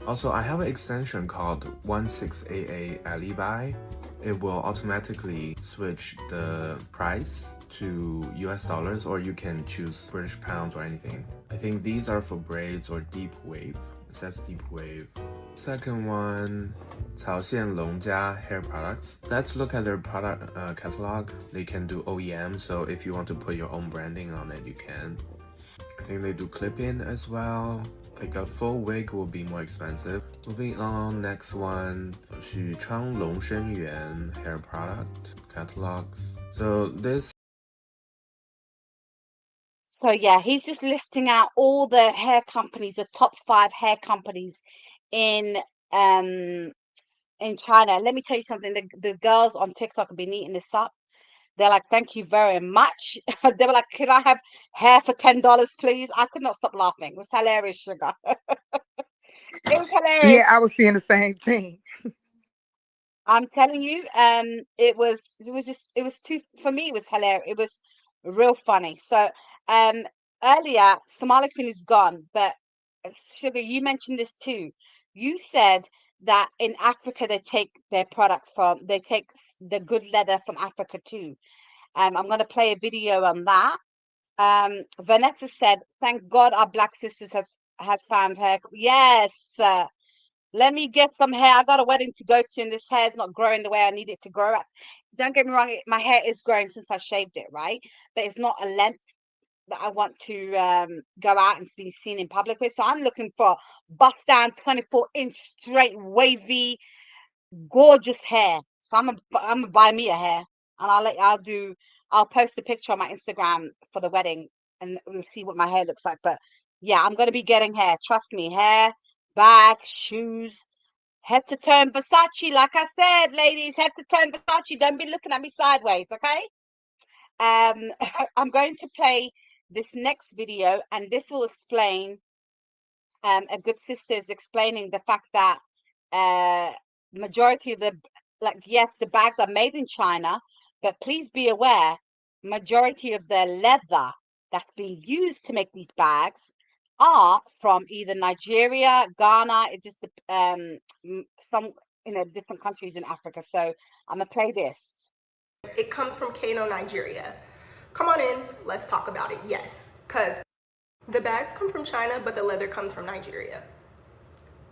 Also, I have an extension called 16AA Alibi. It will automatically switch the price to US dollars, or you can choose British pounds or anything. I think these are for braids or deep wave. It says deep wave. Second one, 草线龙家 hair products. Let's look at their product catalog. They can do OEM, so if you want to put your own branding on it, you can. I think they do clip-in as well. Like a full wig will be more expensive. Moving on, next one, 许昌龙生源 hair product catalogs. So yeah, he's just listing out all the hair companies, the top 5 hair companies in China. Let me tell you something. The girls on TikTok have been eating this up. They're like, thank you very much. They were like, can I have hair for $10, please? I could not stop laughing. It was hilarious, Sugar. It was hilarious. Yeah, I was seeing the same thing. I'm telling you, it was for me, it was hilarious. It was real funny. So, earlier, Somali Queen is gone, but Sugar, you mentioned this too. You said that in Africa they take their products they take the good leather from Africa too. I'm going to play a video on that. Vanessa said, "Thank God our black sisters has found her." Yes, Let me get some hair. I got a wedding to go to, and this hair is not growing the way I need it to grow. Don't get me wrong, my hair is growing since I shaved it, right? But it's not a length that I want to go out and be seen in public with. So I'm looking for bust down 24-inch straight wavy gorgeous hair. So I'm gonna buy me a hair, and I'll post a picture on my Instagram for the wedding, and we'll see what my hair looks like. But yeah, I'm gonna be getting hair. Trust me, hair, bag, shoes, head to toe Versace. Like I said, ladies, head to toe Versace. Don't be looking at me sideways, okay? I'm going to play this next video, and this will explain. A good sister is explaining the fact that majority of the, like, yes, the bags are made in China, but please be aware, majority of the leather that's being used to make these bags are from either Nigeria, Ghana, it just some different countries in Africa. So I'm gonna play this. It comes from Kano, Nigeria. Come on in, let's talk about it. Yes, because the bags come from China, but the leather comes from Nigeria.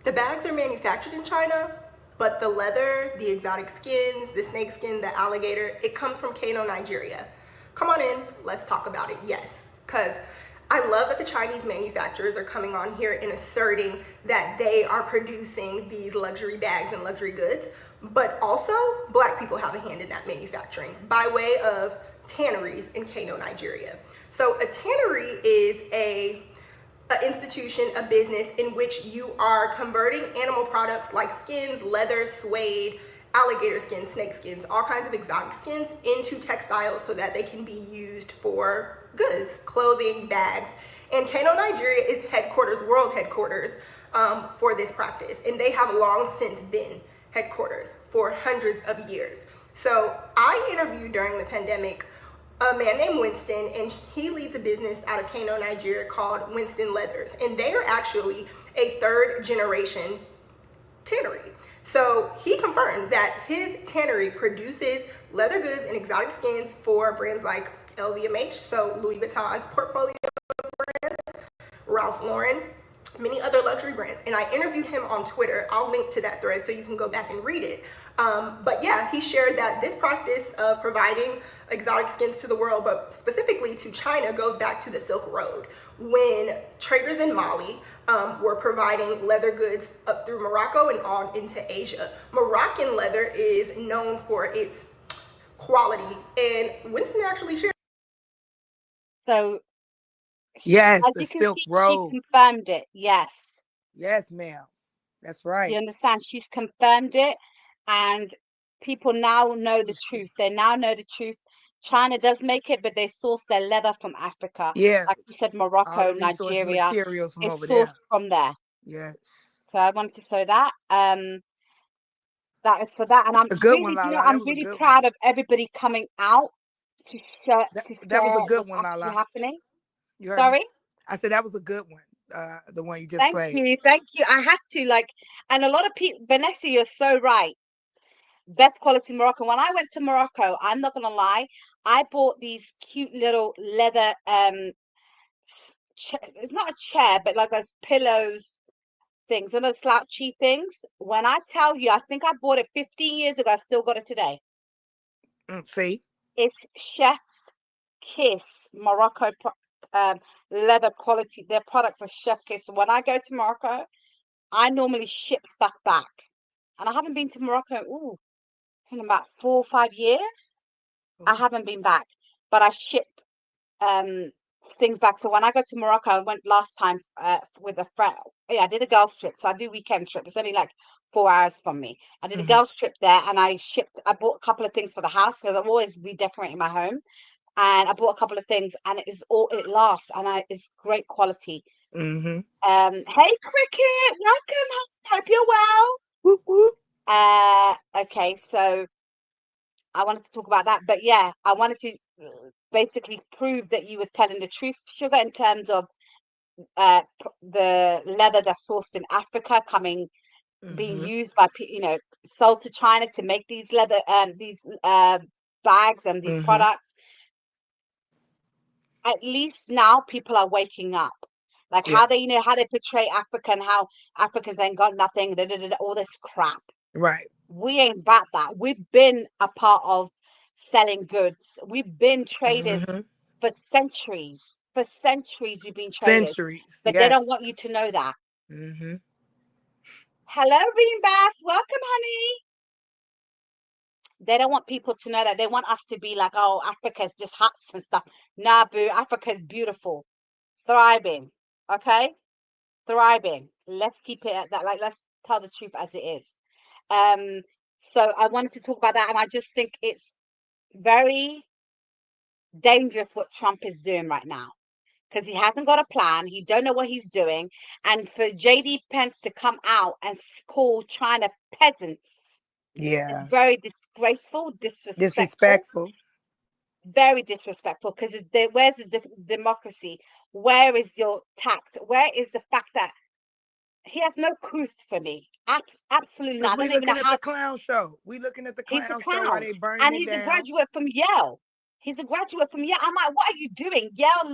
The bags are manufactured in China, but the leather, the exotic skins, the snake skin, the alligator, it comes from Kano, Nigeria. Come on in, let's talk about it. Yes, because I love that the Chinese manufacturers are coming on here and asserting that they are producing these luxury bags and luxury goods, but also Black people have a hand in that manufacturing by way of tanneries in Kano, Nigeria. So a tannery is an institution, a business in which you are converting animal products like skins, leather, suede, alligator skins, snake skins, all kinds of exotic skins into textiles so that they can be used for goods, clothing, bags. And Kano, Nigeria is world headquarters for this practice. And they have long since been headquarters for hundreds of years. So I interviewed during the pandemic a man named Winston, and he leads a business out of Kano, Nigeria called Winston Leathers. And they are actually a third generation tannery. So he confirmed that his tannery produces leather goods and exotic skins for brands like LVMH, so Louis Vuitton's portfolio brands, Ralph Lauren, many other luxury brands. And I interviewed him on Twitter. I'll link to that thread so you can go back and read it. But yeah, he shared that this practice of providing exotic skins to the world, but specifically to China, goes back to the Silk Road, when traders in Mali were providing leather goods up through Morocco and on into Asia. Moroccan leather is known for its quality, and Winston actually shared. So Yes, as the you can Silk see, Road. she confirmed it. Yes. Yes, ma'am. That's Do right. you understand? She's confirmed it, and people now know the truth. They now know the truth. China does make it, but they source their leather from Africa. Yeah, Like you said, all Morocco, the resource Nigeria, materials from it's over sourced there. from there. Yes. So I wanted to say that. That is for that. And I'm A good really, one, you know, Lala. That I'm was a really good proud one. of everybody coming out to share That was a good what's one, actually Lala. happening. You heard me? Sorry? I said that was a good one. The one you just Thank played. you. Thank you. I had to, like, and a lot of people, Vanessa, you're so right. Best quality Morocco. When I went to Morocco, I'm not gonna lie, I bought these cute little leather it's not a chair, but like those pillows things and those slouchy things. When I tell you, I think I bought it 15 years ago, I still got it today. See? It's Chef's Kiss Morocco leather quality. Their products are Chef Kiss. So when I go to Morocco, I normally ship stuff back. And I haven't been to Morocco in about 4 or 5 years. I haven't been back, but I ship things back. So when I go to Morocco, I went last time with a friend. Yeah, I did a girls trip, so I do weekend trip. It's only like 4 hours from me. I did a girls trip there, and I bought a couple of things for the house because I'm always redecorating my home. And I bought a couple of things, and it lasts, and it's great quality. Mm-hmm. Hey Cricket, welcome. Hope you're well. Whoop, whoop. Okay, so I wanted to talk about that, but yeah, I wanted to basically prove that you were telling the truth, Sugar, in terms of the leather that's sourced in Africa being used by sold to China to make these leather these bags and these products. At least now people are waking up. Like how they, how they portray Africa and how Africans ain't got nothing, all this crap. Right. We ain't about that. We've been a part of selling goods. We've been traders for centuries. For centuries, we've been traders. Centuries. But they don't want you to know that. Mm-hmm. Hello, Reembas. Welcome, honey. They don't want people to know that. They want us to be like, oh, Africa's just huts and stuff. Nah, boo. Africa's beautiful. Thriving. Okay? Thriving. Let's keep it at that. Like, let's tell the truth as it is. So I wanted to talk about that, and I just think it's very dangerous what Trump is doing right now, because he hasn't got a plan. He don't know what he's doing. And for JD Pence to come out and call China peasants, it's very disgraceful, disrespectful. Very disrespectful, because where's the democracy? Where is your tact? Where is the fact that he has no truth for me? Absolutely not. I don't even know how. The clown show. We looking at the clown show while they burning and it he's down. a graduate from Yale. He's a graduate from Yale. I'm like, what are you doing? Yale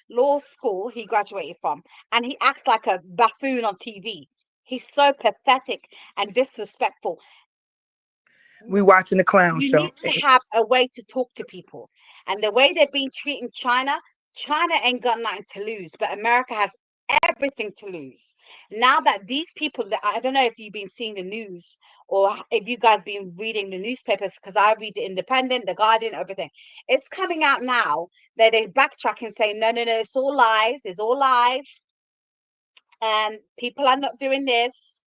law school he graduated from. And he acts like a buffoon on TV. He's so pathetic and disrespectful. We watching the clown show. You need to have a way to talk to people. And the way they've been treating China ain't got nothing to lose. But America has everything to lose. Now that these people, I don't know if you've been seeing the news or if you guys been reading the newspapers, because I read the Independent, the Guardian, everything. It's coming out now that they backtrack and say, no, it's all lies. It's all lies. And people are not doing this.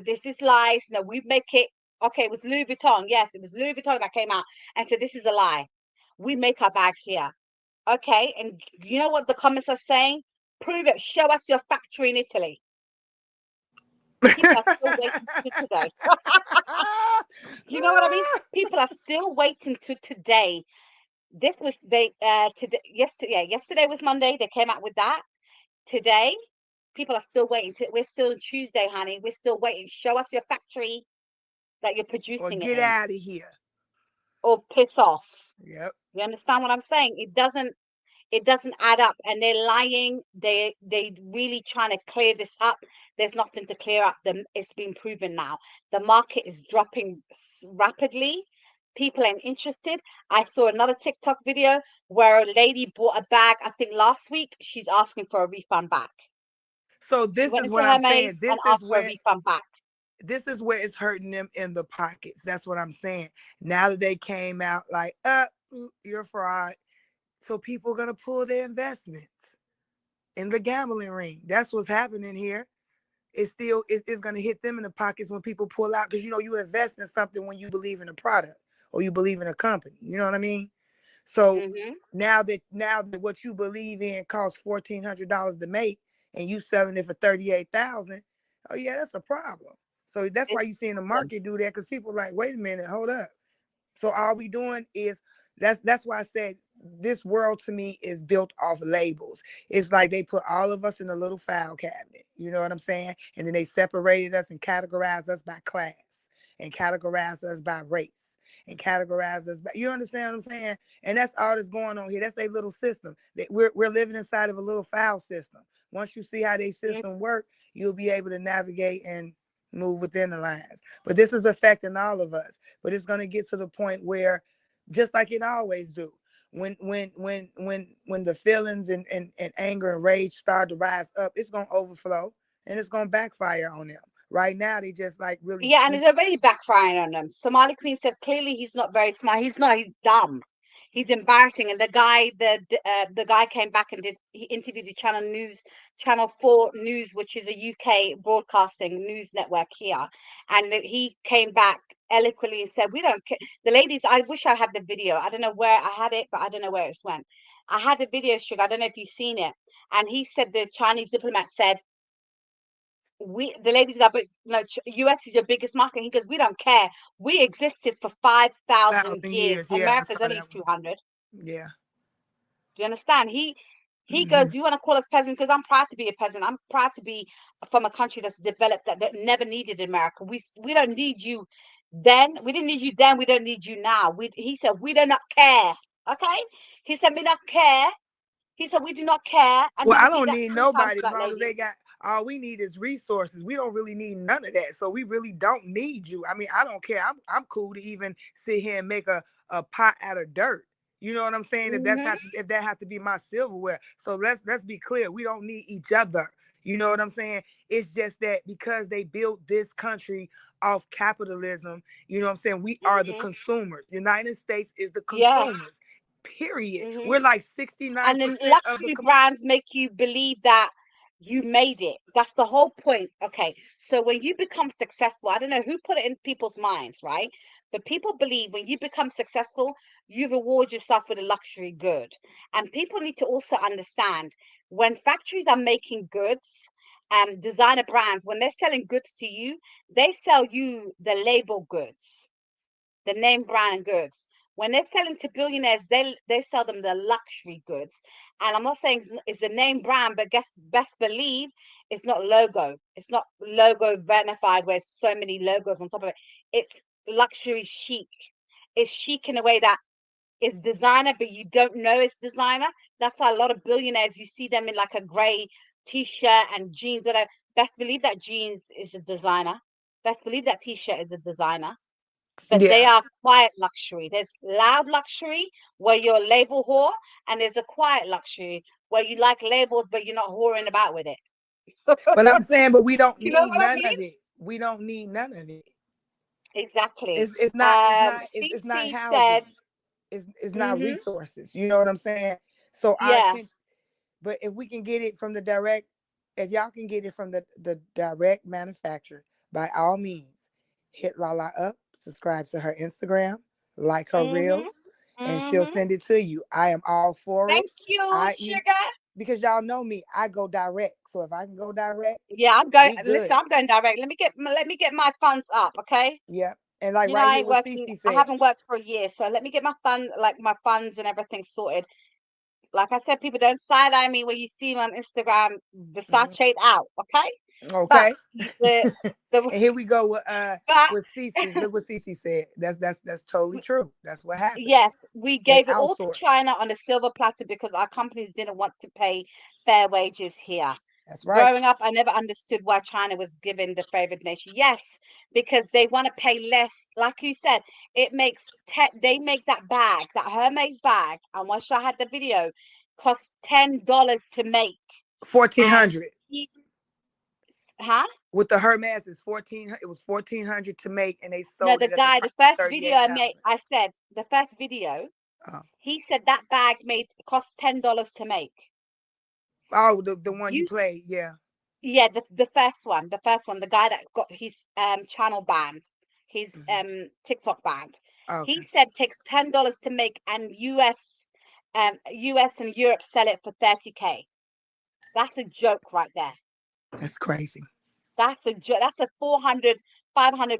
This is lies. No, we make it. Okay, it was Louis Vuitton. Yes, it was Louis Vuitton that came out and said, this is a lie. We make our bags here. Okay, and you know what the comments are saying? Prove it. Show us your factory in Italy. People are still waiting to today. You know what I mean? People are still waiting to today. This was today. Yesterday was Monday. They came out with that. Today, people are still waiting. We're still on Tuesday, honey. We're still waiting. Show us your factory that you're producing it in. Or get out of here. Or piss off. Yep. You understand what I'm saying? It doesn't add up, and they're lying. They really trying to clear this up. There's nothing to clear up. It's been proven now. The market is dropping rapidly. People ain't interested. I saw another TikTok video where a lady bought a bag, I think last week. She's asking for a refund back. So this is what I'm saying. This is where a refund back. This is where it's hurting them in the pockets. That's what I'm saying. Now that they came out like, you're fraud. So people are going to pull their investments in the gambling ring. That's what's happening here. It's going to hit them in the pockets when people pull out, because, you invest in something when you believe in a product or you believe in a company. You know what I mean? So now that what you believe in costs $1,400 to make and you selling it for $38,000, oh yeah, that's a problem. So that's why you're seeing the market do that, because people are like, wait a minute, hold up. So all we doing is that's why I said this world to me is built off labels. It's like they put all of us in a little file cabinet. You know what I'm saying? And then they separated us and categorized us by class and categorized us by race and categorized us by, you understand what I'm saying? And that's all that's going on here. That's their little system. We're living inside of a little file system. Once you see how their system work, you'll be able to navigate and move within the lines. But this is affecting all of us. But it's going to get to the point where, just like it always do, when the feelings and anger and rage start to rise up, it's going to overflow and it's going to backfire on them. Right now, they just like really. Yeah, and it's already backfiring on them. Somali Queen said clearly he's not very smart. He's not. He's dumb. He's embarrassing. And the guy came back and he interviewed the Channel 4 News, which is a UK broadcasting news network here. And he came back eloquently and said, we don't care. The ladies, I wish I had the video. I don't know where I had it, but I don't know where it went. I had the video, Sugar. I don't know if you've seen it. And he said, the Chinese diplomat said, the ladies are, US is your biggest market. He goes, we don't care. We existed for 5,000 years. Yeah, America's only 200. Yeah. Do you understand? He goes, you want to call us peasants? Because I'm proud to be a peasant. I'm proud to be from a country that's developed that never needed America. We don't need you then. We didn't need you then. We don't need you now. He said, we do not care. Okay? He said, we don't care He said, we do not care. And Well, he I repeated don't that need 3 times nobody to as that long as lady. they got all we need is resources. We don't really need none of that. So we really don't need you. I mean, I don't care. I'm cool to even sit here and make a pot out of dirt. You know what I'm saying? If that's not if that has to be my silverware. So let's be clear. We don't need each other. You know what I'm saying? It's just that because they built this country off capitalism, you know what I'm saying? We are the consumers. United States is the Yeah. consumers. Period. We're like 69% And then of the luxury brands make you believe that you made it. That's the whole point. Okay. So when you become successful, I don't know who put it in people's minds, right? But people believe when you become successful, you reward yourself with a luxury good. And people need to also understand when factories are making goods, designer brands, when they're selling goods to you, they sell you the label goods, the name brand goods. When they're selling to billionaires, they sell them the luxury goods. And I'm not saying it's the name brand, but best believe it's not logo. It's not logo verified where so many logos on top of it. It's luxury chic. It's chic in a way that it's designer, but you don't know it's designer. That's why a lot of billionaires, you see them in like a gray t-shirt and jeans. Whatever. Best believe that jeans is a designer. Best believe that t-shirt is a designer. But they Yeah. are quiet luxury. There's loud luxury where you're a label whore, and there's a quiet luxury where you like labels, but you're not whoring about with it. But I'm saying, but we don't You know need what I none mean? of it. We don't need none of it. Exactly. It's not CC said, housing. It's not mm-hmm, resources. You know what I'm saying? So our yeah, attention, but if we can get it from the direct, if y'all can get it from the direct manufacturer, by all means, hit Lala up, subscribe to her Instagram, like her mm-hmm, reels, and she'll mm-hmm. send it to you. I am all for it. Thank you, You sugar. because y'all know me, I go direct. So if I can go direct, Yeah, I'm going. we good. Listen, I'm going direct. Let me get my funds up, okay? Yeah. And like You know, right I here ain't what working. Cece I said. haven't worked for a year, so let me get my funds and everything sorted. Like I said, people don't side eye me when you see me on Instagram. Versace out, okay? But Okay. the And here we go but with Cece. Look what Cece said. That's totally true. That's what happened. yes, we They gave it all to outsourced. China on a silver platter because our companies didn't want to pay fair wages here. That's right. Growing up, I never understood why China was given the favored nation. Yes, because they want to pay less. Like you said, it makes they make that bag, that Hermes bag, and once I had the video, cost $10 to make. And 1,400. huh? With the Hermes, it was 1,400 to make, and they No, sold the it at the guy, price the of first video I 38,000. made, I said the first video, Oh, he said that bag cost $10 to make. oh, the one you You played, yeah. Yeah, the first one, the guy that got his channel banned, his TikTok banned. He Okay, said takes $10 to make, and US and Europe sell it for 30K. That's a joke right there. that's crazy. That's a joke. That's a 400, 500%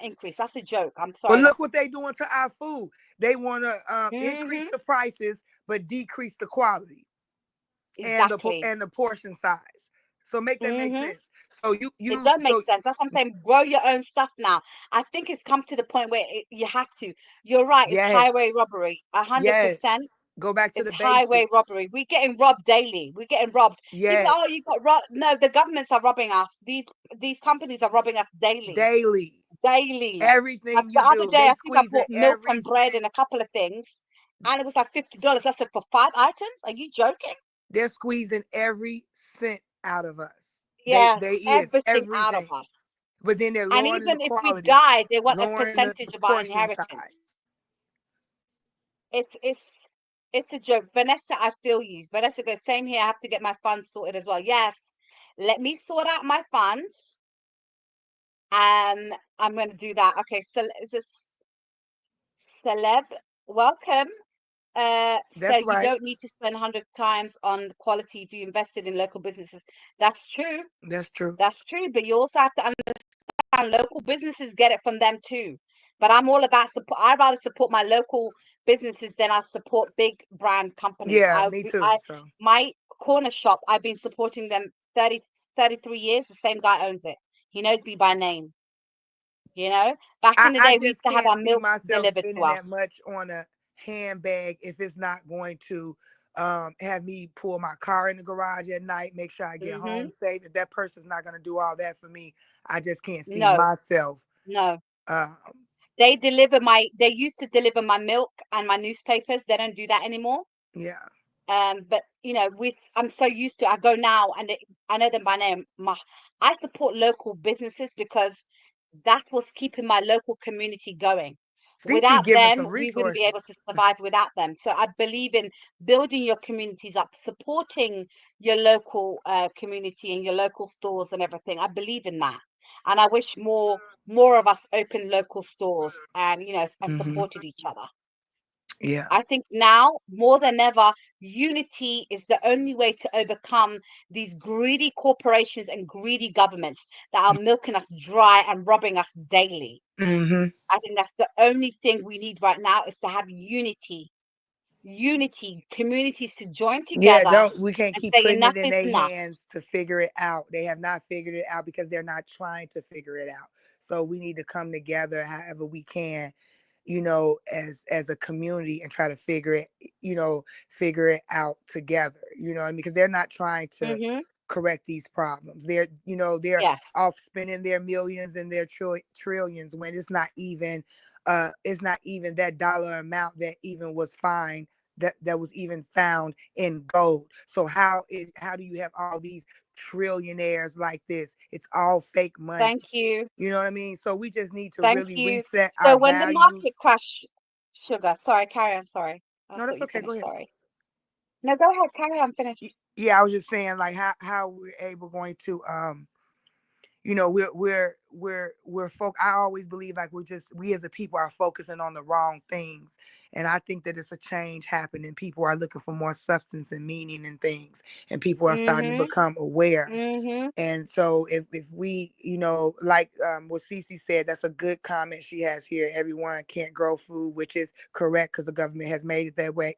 increase. That's a joke. I'm But sorry. look That's what they doing to our food. They want to increase hmm the prices, but decrease the quality and exactly. the portion size. So make that make hmm sense. So It does make sense. That's what I'm saying. Grow your own stuff now. I think it's come to the point where you have to. You're right. It's yes, highway robbery. yes. 100%. Go back to It's the highway basics. robbery. We're getting robbed daily. We're getting robbed. People, Yes, oh, you got robbed. No, the governments are robbing us. These companies are robbing us daily. daily. Daily. Like Everything the you other do, day, they I think I squeezing bought milk every and bread cent. and a couple of things, and it was like $50. I said for 5 items. Are you joking? They're squeezing every cent out of us. Yes, They is everything out of everything. us. But then they're And lowering the even if we quality, die, they want a lowering the percentage of our portion inheritance. size. It's it's it's a joke. Vanessa, I feel you. Vanessa goes, same here. I have to get my funds sorted as well. Yes, let me sort out my funds, and I'm going to do that. Okay, so is this celeb? Welcome. So That's you right. don't need to spend 100 times on quality if you invested in local businesses. That's true. That's true. That's true. But you also have to understand local businesses get it from them too. But I'm all about support. I rather support my local businesses than I support big brand companies. Yeah, me too. So My corner shop, I've been supporting them 33 years. The same guy owns it. He knows me by name. You know, back in the I day, we used just to have can't our see milk myself delivered to spending that us. much on a handbag if it's not going to have me pull my car in the garage at night, make sure I get home safe. If that person's not gonna do all that for me, I just can't see No, myself. no. Um, They used to deliver my milk and my newspapers. They don't do that anymore. yeah. But I'm so used to. I go now, and I know them by name. I support local businesses because that's what's keeping my local community going. CC Without giving them, some we wouldn't be able resources. to survive without them. So I believe in building your communities up, supporting your local community and your local stores and everything. I believe in that, and I wish more of us opened local stores and and Hmm. supported each other. Yeah. I think now more than ever, unity is the only way to overcome these greedy corporations and greedy governments that are milking us dry and robbing us daily. Hmm. I think that's the only thing we need right now is to have unity, communities to join Yeah, together we can't and keep say putting enough it in is their enough. hands to figure it out. They have not figured it out because they're not trying to figure it out. So we need to come together however we can, as a community and try to figure it out together. You know what I mean? Because they're not trying to Hmm. correct these problems. They're Yes. off spending their millions and their trillions when it's not even that dollar amount that even was fined that was even found in gold. So how do you have all these trillionaires like this? It's all fake money. Thank you. You know what I mean? So we just need to Thank really you. reset So our when the values. market crash, sugar, sorry, carry on. Sorry. I No, thought that's you okay. Go finished. ahead. Sorry. No, go ahead. Carry on. Finish. Yeah, I was just saying like how we're able going to we're folk. I always believe like we as a people are focusing on the wrong things, and I think that it's a change happening. People are looking for more substance and meaning in things, and people are starting to Mhm. become aware. Mhm. And so if we, like what Cece said, that's a good comment she has here. Everyone can't grow food, which is correct because the government has made it that way.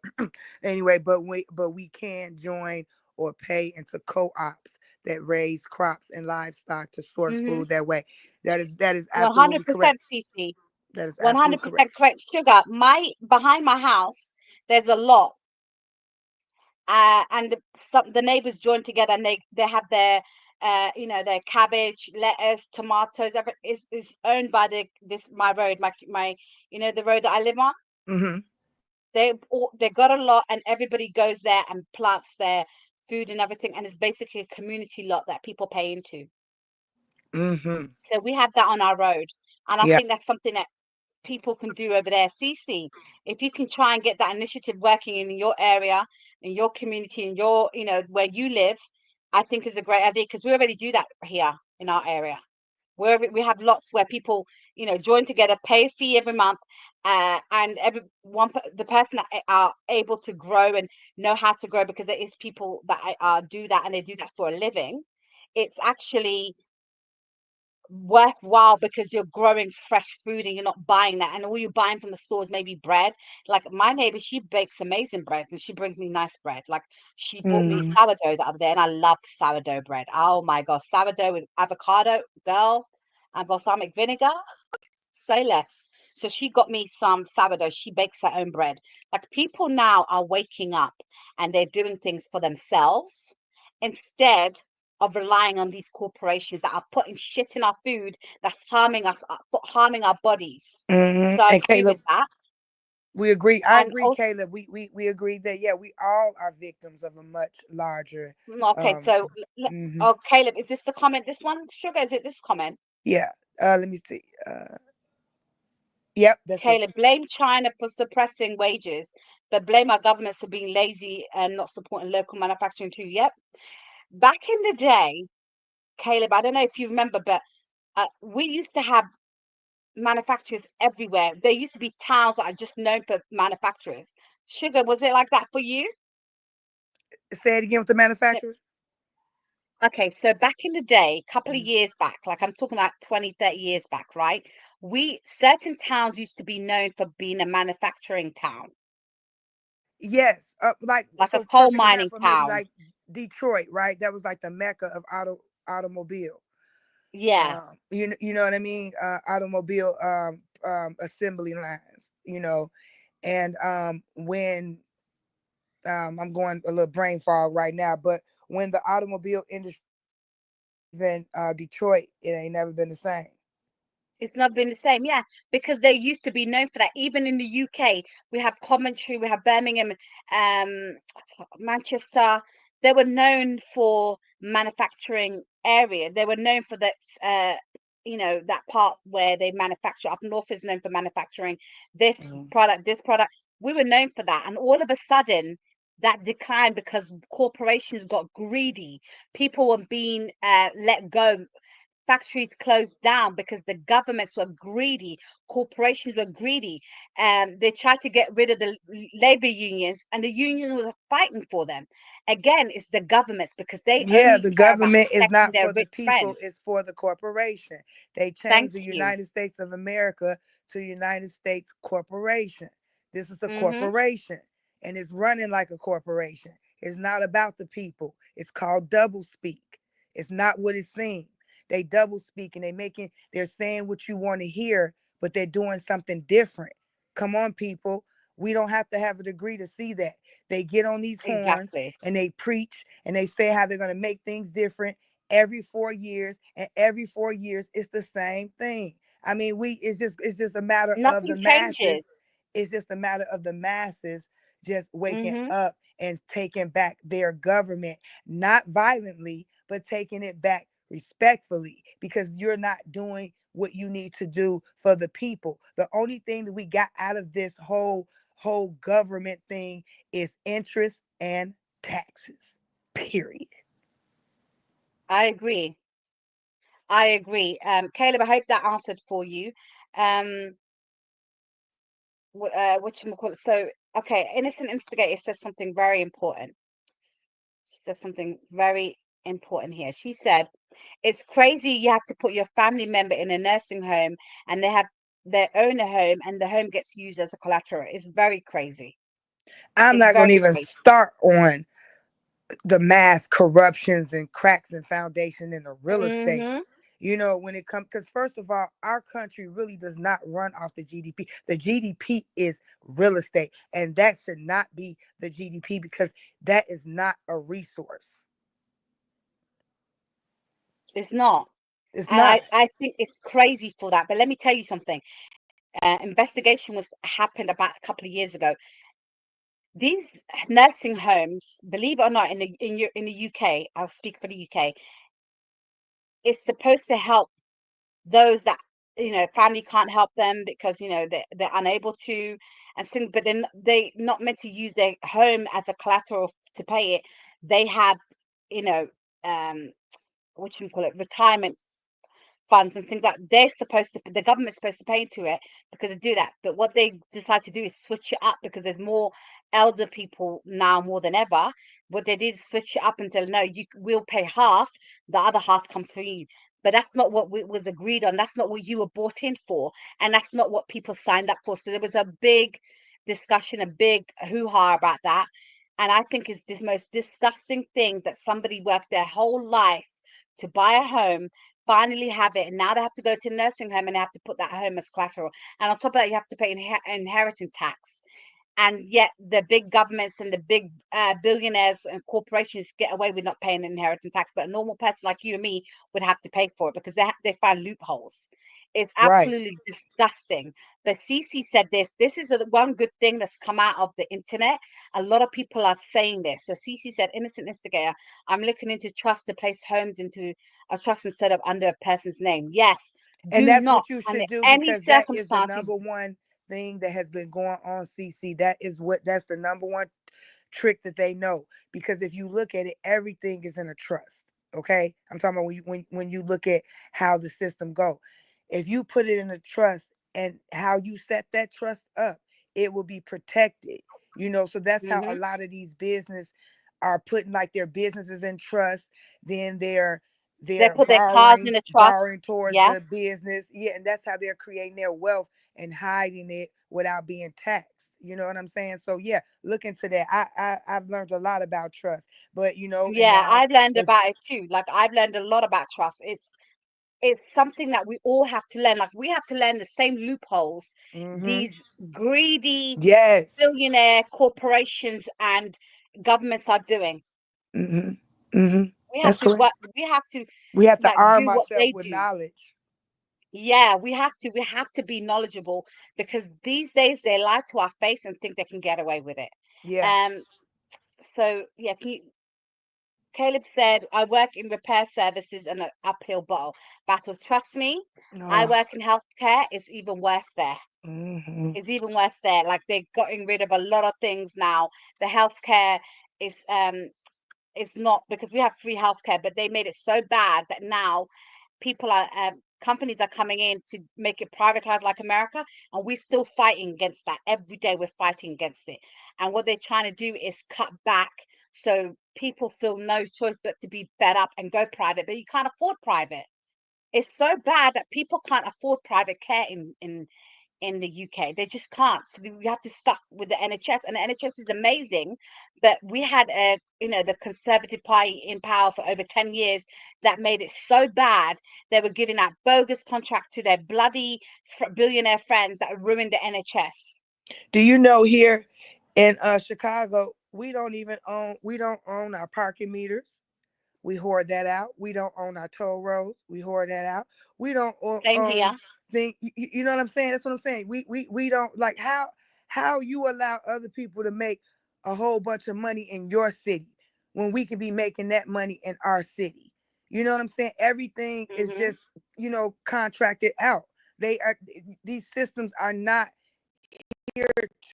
Anyway, but we can join or pay into co-ops that raise crops and livestock to source Mhm. food that way. That is absolutely 100% correct. CC. That is absolutely correct. 100% correct. Sugar. Behind my house, there's a lot. And the neighbors join together and they have their their cabbage, lettuce, tomatoes. Is owned by my road, my the road that I live on. Hmm. They got a lot, and everybody goes there and plants their food and everything, and it's basically a community lot that people pay into. Hmm. So we have that on our road, and I Yeah. think that's something that people can do over there. CC, if you can try and get that initiative working in your area, in your community, in your where you live, I think is a great idea because we already do that here in our area. Where we have lots where people join together, pay a fee every month, and the person that are able to grow and know how to grow, because there is people that do that and they do that for a living. It's actually worthwhile because you're growing fresh food and you're not buying that, and all you're buying from the stores maybe bread. Like my neighbor, she bakes amazing breads and she brings me nice bread. Like she bought me Mm. sourdough the other day, and I love sourdough bread. Oh my god, sourdough with avocado, girl, and balsamic vinegar, say less. So she got me some sourdough. She bakes her own bread. Like people now are waking up and they're doing things for themselves instead of relying on these corporations that are putting shit in our food that's harming us, harming our bodies. Hmm. So I And agree Caleb, with that. we agree. I And agree, also, Caleb. We agree that yeah, we all are victims of a much larger. okay, Um, so mhm. oh, Caleb, is this the comment? This one, Sugar, is it this comment? Yeah. Let me see. Yep, that's it. Caleb, blame China for suppressing wages, but blame our governments for being lazy and not supporting local manufacturing too. Yep. Back in the day, Caleb, I don't know if you remember, but we used to have manufacturers everywhere. There used to be towns that are just known for manufacturers. Sugar, was it like that for you? Say it again with the Yeah. manufacturer. Okay, so back in the day, a couple of Mhm. years back, like I'm talking about 20, 30 years back, right? Certain towns used to be known for being a manufacturing town, Yes, like like a so. coal Perfect mining example, maybe town. like Detroit, right? That was like the mecca of automobile. Yeah. You know what I mean? Automobile assembly lines. And when I'm going a little brain fog right now, but when the automobile industry, even Detroit, it ain't never been the same. It's not been the same, yeah, because they used to be known for that. Even in the UK, we have Coventry, we have Birmingham, um, Manchester. They were known for manufacturing area. They were known for that, that part where they manufacture. Up north is known for manufacturing this Mhm. product, this product. We were known for that, and all of a sudden, that declined because corporations got greedy. People were being let go. Factories closed down because the governments were greedy, corporations were greedy, and they tried to get rid of the labor unions, and the unions were fighting for them. Again, it's the governments because they Yeah, only the care about government is protecting not their for the rich people, friends. it's for the corporation. They Thank changed the you. United States of America to United States Corporation. This is a Hmm. corporation and it's running like a corporation. It's not about the people. It's called double speak. It's not what it seems. They double speak and they're saying what you want to hear, but they're doing something different. Come on, people. We don't have to have a degree to see that. They get on these horns Exactly. and they preach and they say how they're going to make things different every 4 years, and every 4 years it's the same thing. I mean, it's just a matter of Nothing the changes. masses. It's just a matter of the masses just waking Hmm. up and taking back their government, not violently, but taking it back respectfully, because you're not doing what you need to do for the people. The only thing that we got out of this whole government thing is interest and taxes. Period. I agree. I agree. Caleb, I hope that answered for you. Um, what you call it? So, okay, innocent instigator says something very important. She said something very important here. She said, "It's crazy you have to put your family member in a nursing home and they own a home and the home gets used as a collateral. It's very crazy. I'm It's not going to very even crazy." start on the mass corruptions and cracks and foundation in the real estate. Hmm. When it comes, because first of all, our country really does not run off the GDP. The GDP is real estate, and that should not be the GDP because that is not a resource. It's not. It's And not. I think it's crazy for that. But let me tell you something. Investigation was happened about a couple of years ago. These nursing homes, believe it or not, in the UK, I'll speak for the UK, it's supposed to help those that family can't help them because they're unable to and things, but then they not meant to use their home as a collateral to pay it. They have, you know um what you call it, retirement funds and things like, the government's supposed to pay into it because they do that. But what they decide to do is switch it up because there's more elder people now more than ever. What they did is switch it up and say, no, you will pay half, the other half comes for you. But that's not what was agreed on. That's not what you were bought in for, and that's not what people signed up for. So there was a big discussion, a big hoo-ha about that. And I think it's this most disgusting thing that somebody worked their whole life to buy a home, finally have it, and now they have to go to a nursing home and they have to put that home as collateral. And on top of that, you have to pay inheritance tax. And yet the big governments and the big billionaires and corporations get away with not paying inheritance tax, but a normal person like you and me would have to pay for it because they find loopholes. It's Right. absolutely disgusting. But Cece said this is the one good thing that's come out of the internet. A lot of people are saying this. So Cece said, innocent instigator, I'm looking into trust to place homes into a trust instead of under a person's name. Yes, And do that's not what you under should do, any because that is the circumstances. number one thing that has been going on, CC. That's the number one trick that they know. Because if you look at it, everything is in a trust. Okay? I'm talking about when you look at how the system go. If you put it in a trust and how you set that trust up, it will be protected. So that's how a Hmm. lot of these business are putting like their businesses in trust, then They they're put their cars borrowing in a borrowing trust. towards Yes. the business. Yeah, and that's how they're creating their wealth and hiding it without being taxed. You know what I'm saying? So yeah, look into that. I've learned a lot about trust, but and Yeah, now I've learned if about it too. Like, I've learned a lot about trust. It's something that we all have to learn. Like, we have to learn the same loopholes hmm these greedy yes, billionaire corporations and governments are doing. Mm-hmm. Mm-hmm. We have That's to correct. work. We have to We have to like arm do what ourselves they with do. knowledge. Yeah, we have to. We have to be knowledgeable because these days they lie to our face and think they can get away with it. Yeah. Um. So yeah, Caleb said, "I work in repair services and an uphill battle. Trust me, I No. work in healthcare. It's even worse there. Mm-hmm. It's even worse there. Like they're getting rid of a lot of things now. The healthcare is it's not because we have free healthcare, but they made it so bad that now people are companies are coming in to make it privatized like America, and we're still fighting against that. Every day we're fighting against it. And what they're trying to do is cut back so people feel no choice but to be fed up and go private, but you can't afford private. It's so bad that people can't afford private care in the UK. They just can't. So we have to stuck with the NHS, and the NHS is amazing. But we had the Conservative Party in power for over 10 years that made it so bad. They were giving out bogus contract to their bloody billionaire friends that ruined the NHS. Do you know here in Chicago, we don't own our parking meters. We hoard that out. We don't own our toll roads. We hoard that out. We don't Same own here. you know what I'm saying? That's what I'm saying. We don't like how you allow other people to make a whole bunch of money in your city when we could be making that money in our city. You know what I'm saying? Everything is Hmm. just, contracted out. These systems are not here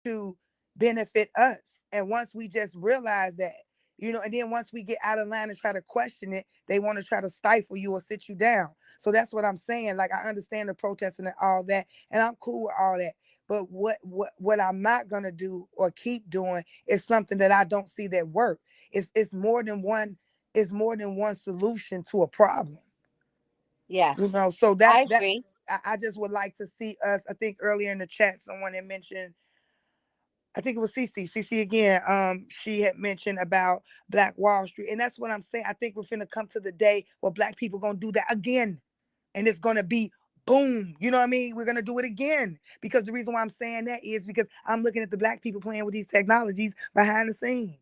to benefit us. And once we just realize that, and then once we get out of line and try to question it, they want to try to stifle you or sit you down. So that's what I'm saying. Like, I understand the protesting and all that, and I'm cool with all that. But what I'm not gonna do or keep doing is something that I don't see that work. It's more than one. It's more than one solution to a problem. Yes, So I that agree. I just would like to see us. I think earlier in the chat, someone had mentioned, I think it was Cece. Cece again. She had mentioned about Black Wall Street, and that's what I'm saying. I think we're finna come to the day where Black people gonna do that again, and it's gonna be boom. You know what I mean? We're gonna do it again because the reason why I'm saying that is because I'm looking at the Black people playing with these technologies behind the scenes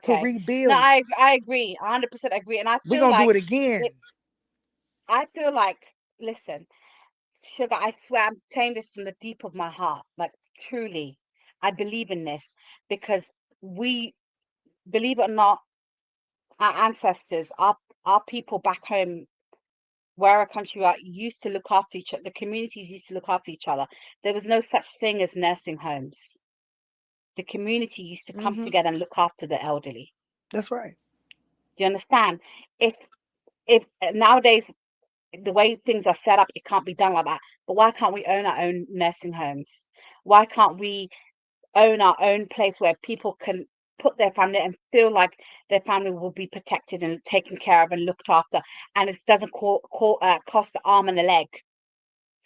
to Okay. No, rebuild. I agree. 100% agree. And I We're feel gonna do like it again. it. I feel like listen. Sugar, I swear I'm saying this from the deep of my heart. Like, truly, I believe in this because we, believe it or not, our ancestors, our people back home, where our country we are, used to look after each other. The communities used to look after each other. There was no such thing as nursing homes. The community used to come Hmm. together and look after the elderly. That's right. Do you understand? If if nowadays the way things are set up, it can't be done like that. But why can't we own our own nursing homes? Why can't we own our own place where people can put their family and feel like their family will be protected and taken care of and looked after, and it doesn't cost the arm and the leg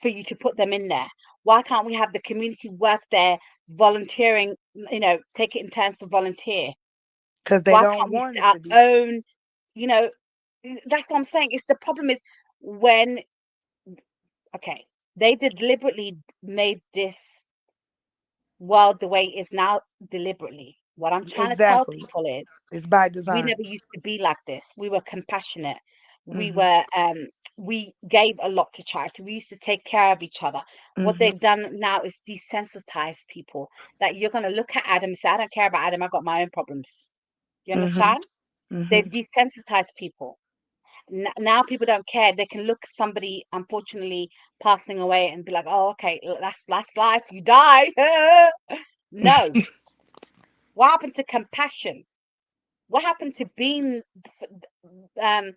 for you to put them in there? Why can't we have the community work there, volunteering? Take it in turns to volunteer. Because they Why don't can't we want set it our to be. own? You know, that's what I'm saying. It's the problem is when okay, they deliberately made this world the way it is now deliberately. What I'm trying to tell Exactly. people is It's by we design. never used to be like this. We were compassionate. We Hmm. were we gave a lot to charity. We used to take care of each other. What Hmm. they've done now is desensitize people that you're gonna look at Adam and say, I don't care about Adam, I've got my own problems. You Hmm. understand? They've Hmm. desensitized people. Now people don't care. They can look at somebody unfortunately passing away and be like, "Oh, okay, that's life. You die." No. What happened to compassion? What happened to being um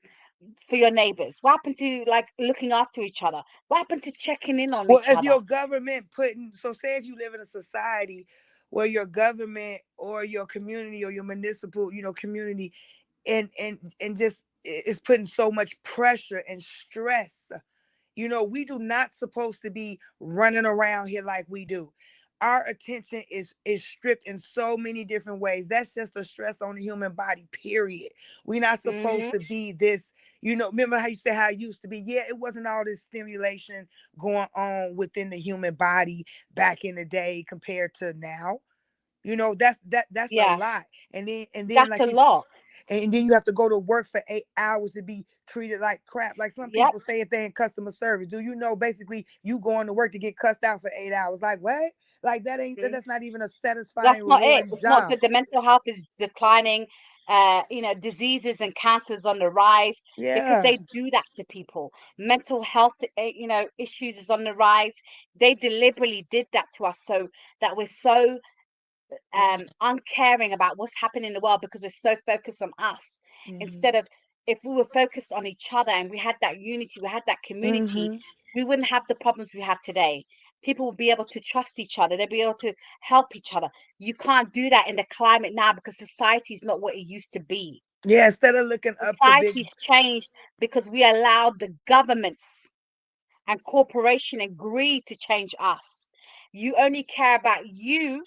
for your neighbors? What happened to like looking after each other? What happened to checking in on Well, each if other? your government say if you live in a society where your government or your community or your municipal, community and just is putting so much pressure and stress. We do not supposed to be running around here like we do. Our attention is stripped in so many different ways. That's just a stress on the human body, period. We're not supposed Hmm. to be this, remember how you said how it used to be? Yeah, it wasn't all this stimulation going on within the human body back in the day compared to now. You know, that's a Yeah, lot. And then that's like a you lot. and then you have to go to work for 8 hours to be treated like crap. Like some Yep. people say if they're in customer service. Do you know basically you going to work to get cussed out for 8 hours? Like what? Like Mm. that's not even a That's satisfying, not it. rewarding It's not job. good. The mental health is declining. Diseases and cancers on the rise because Yeah. they do that to people. Mental health, issues is on the rise. They deliberately did that to us so that we're so uncaring about what's happening in the world because we're so focused on us Mm-hmm. instead of if we were focused on each other and we had that unity, we had that community, Mm-hmm. we wouldn't have the problems we have today. People will be able to trust each other, they'll be able to help each other. You can't do that in the climate now because society is not what it used to be. Yeah, instead of looking up to big. Society's changed because we allowed the governments and corporation and greed to change us. You only care about you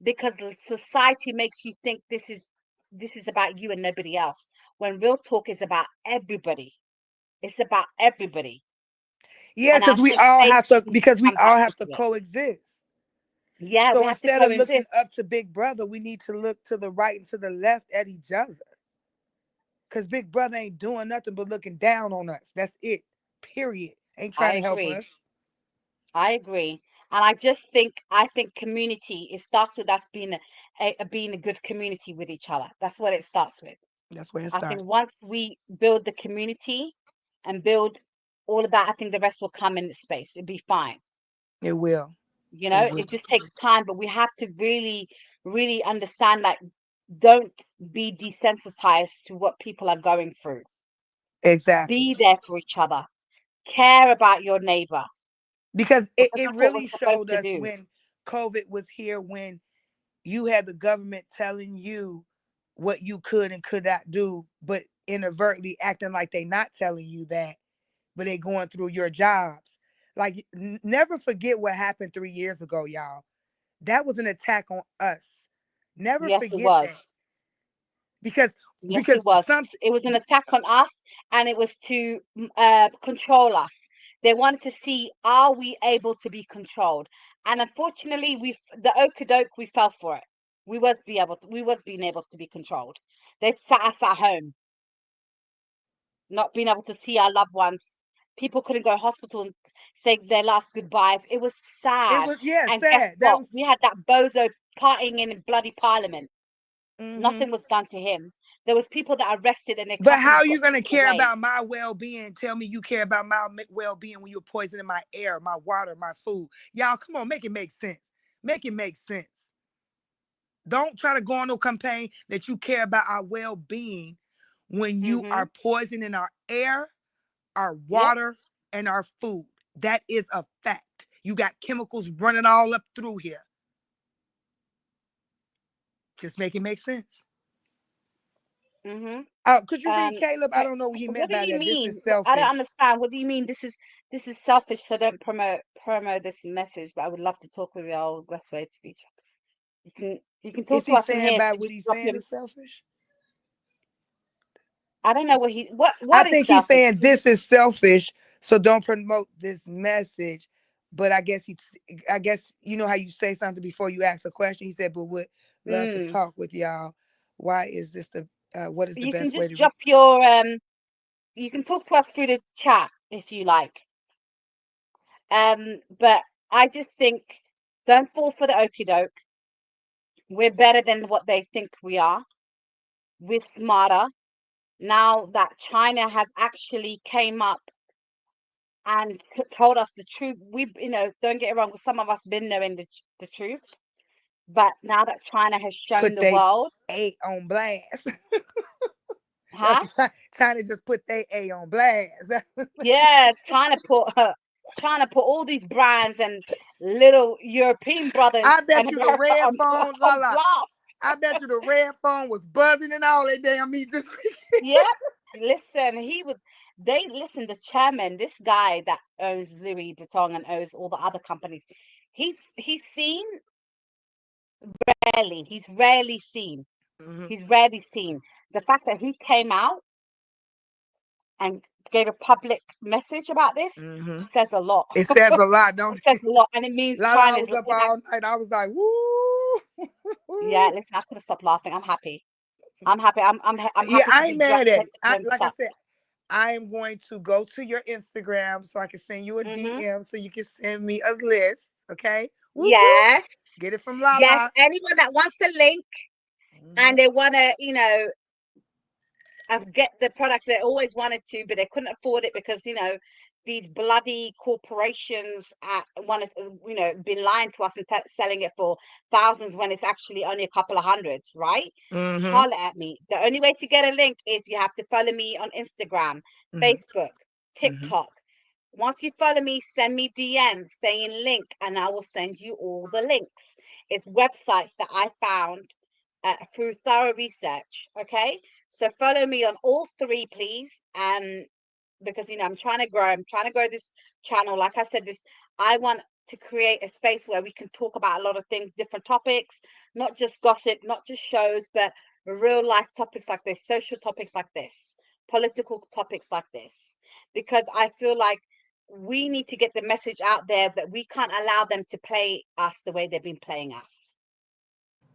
because society makes you think this is about you and nobody else, when real talk is about everybody. It's about everybody. Yeah, And our safe space needs to because we come all back have into to it. coexist. Yeah, we So have to instead of looking coexist. up to Big Brother, we need to look to the right and to the left at each other. Cause Big Brother ain't doing nothing but looking down on us. That's it. Period. Ain't I trying to help agree. us. I agree. And I think community, it starts with us being a good community with each other. That's what it starts with. That's where it I think starts. once we build the community and build all of that, I think the rest will come in space. It'll be fine. It will. You It know, will. it just takes time, but we have to really, really understand that don't be desensitized to what people are going through. Exactly. Be there for each other. Care about your neighbor Because it, because it that's what we're really supposed showed to us do. when COVID was here, when you had the government telling you what you could and could not do, but inadvertently acting like they not telling you that, but they going through your jobs. Like never forget what happened 3 years ago, y'all. That was an attack on us. Never Yes, it forget that. was. Because Yes, it was. something. It was an attack on us, and it was to control us. They wanted to see, are we able to be controlled? And unfortunately, the okadoke, we fell for it. We was being able to be controlled. They sat us at home, not being able to see our loved ones. People couldn't go to hospital and say their last goodbyes. It was It sad. was, yeah, And guess sad. That what? was. We had that bozo partying in bloody parliament. Hmm. Nothing was done to him. There was people that arrested and their But how companies are got you gonna taken care away. about my well-being? Tell me you care about my well-being when you're poisoning my air, my water, my food. Y'all, come on, make it make sense. Make it make sense. Don't try to go on no campaign that you care about our well-being when you Mm-hmm. are poisoning our air, our Yep. water, and our food. That is a fact. You got chemicals running all up through here. Just make it make sense. Mm-hmm. Could you read Caleb? I don't know what he What meant do by you that. This is mean? I don't selfish. understand. What do you mean? This is selfish. So don't promote this message. But I would love to talk with you. All best way to reach. You can Is talk to he us in saying here. by So what just he's drop saying him. is selfish? I don't know what I what is think he's selfish. saying this is selfish, so don't promote this message. But I guess you know how you say something before you ask a question. He said, "But would love to Mm. talk with y'all. Why is this the what is the You can best way just to read?" drop your You can talk to us through the chat if you like. But I just think don't fall for the okie doke. We're better than what they think we are. We're smarter. Now that China has actually came up and told us the truth, don't get it wrong, some of us been knowing the truth, but now that China has shown Put the they world, A on blast. That's huh? China just put they A on blast. Yeah, trying to put all these brands and little European brothers I bet and you the America red on phone, la on la. blast. I bet you the red phone was buzzing and all that damn meat this week. Yep. Listen, listen, the chairman, this guy that owns Louis Vuitton and owns all the other companies, he's seen rarely. He's rarely seen. Hmm. He's rarely seen. The fact that he came out and gave a public message about this Hmm. says a lot. It says a lot, It don't says it? a lot, and it means Lala, I China's was up looking at. all night. I was like, woo. Yeah, listen, I couldn't stop laughing. I'm happy. I'm happy. I'm Yeah, happy to I ain't be mad at gentle it. and Like I suck. said, I am going to go to your Instagram so I can send you a Mm-hmm. DM so you can send me a list. Okay. Whoop whoop. Yes. Get it from Yes. Lala. Anyone that wants a link and they want to, get the products they always wanted to, but they couldn't afford it because these bloody corporations wanted, been lying to us and selling it for thousands when it's actually only a couple of hundreds, right? Mm-hmm. Holler at me. The only way to get a link is you have to follow me on Instagram, Mm-hmm. Facebook, Mm-hmm. TikTok. Once you follow me, send me DM saying link, and I will send you all the links. It's websites that I found through thorough research. Okay, so follow me on all three, please. And because I'm trying to grow. I'm trying to grow this channel. Like I said, I want to create a space where we can talk about a lot of things, different topics, not just gossip, not just shows, but real life topics like this, social topics like this, political topics like this. Because I feel like we need to get the message out there that we can't allow them to play us the way they've been playing us.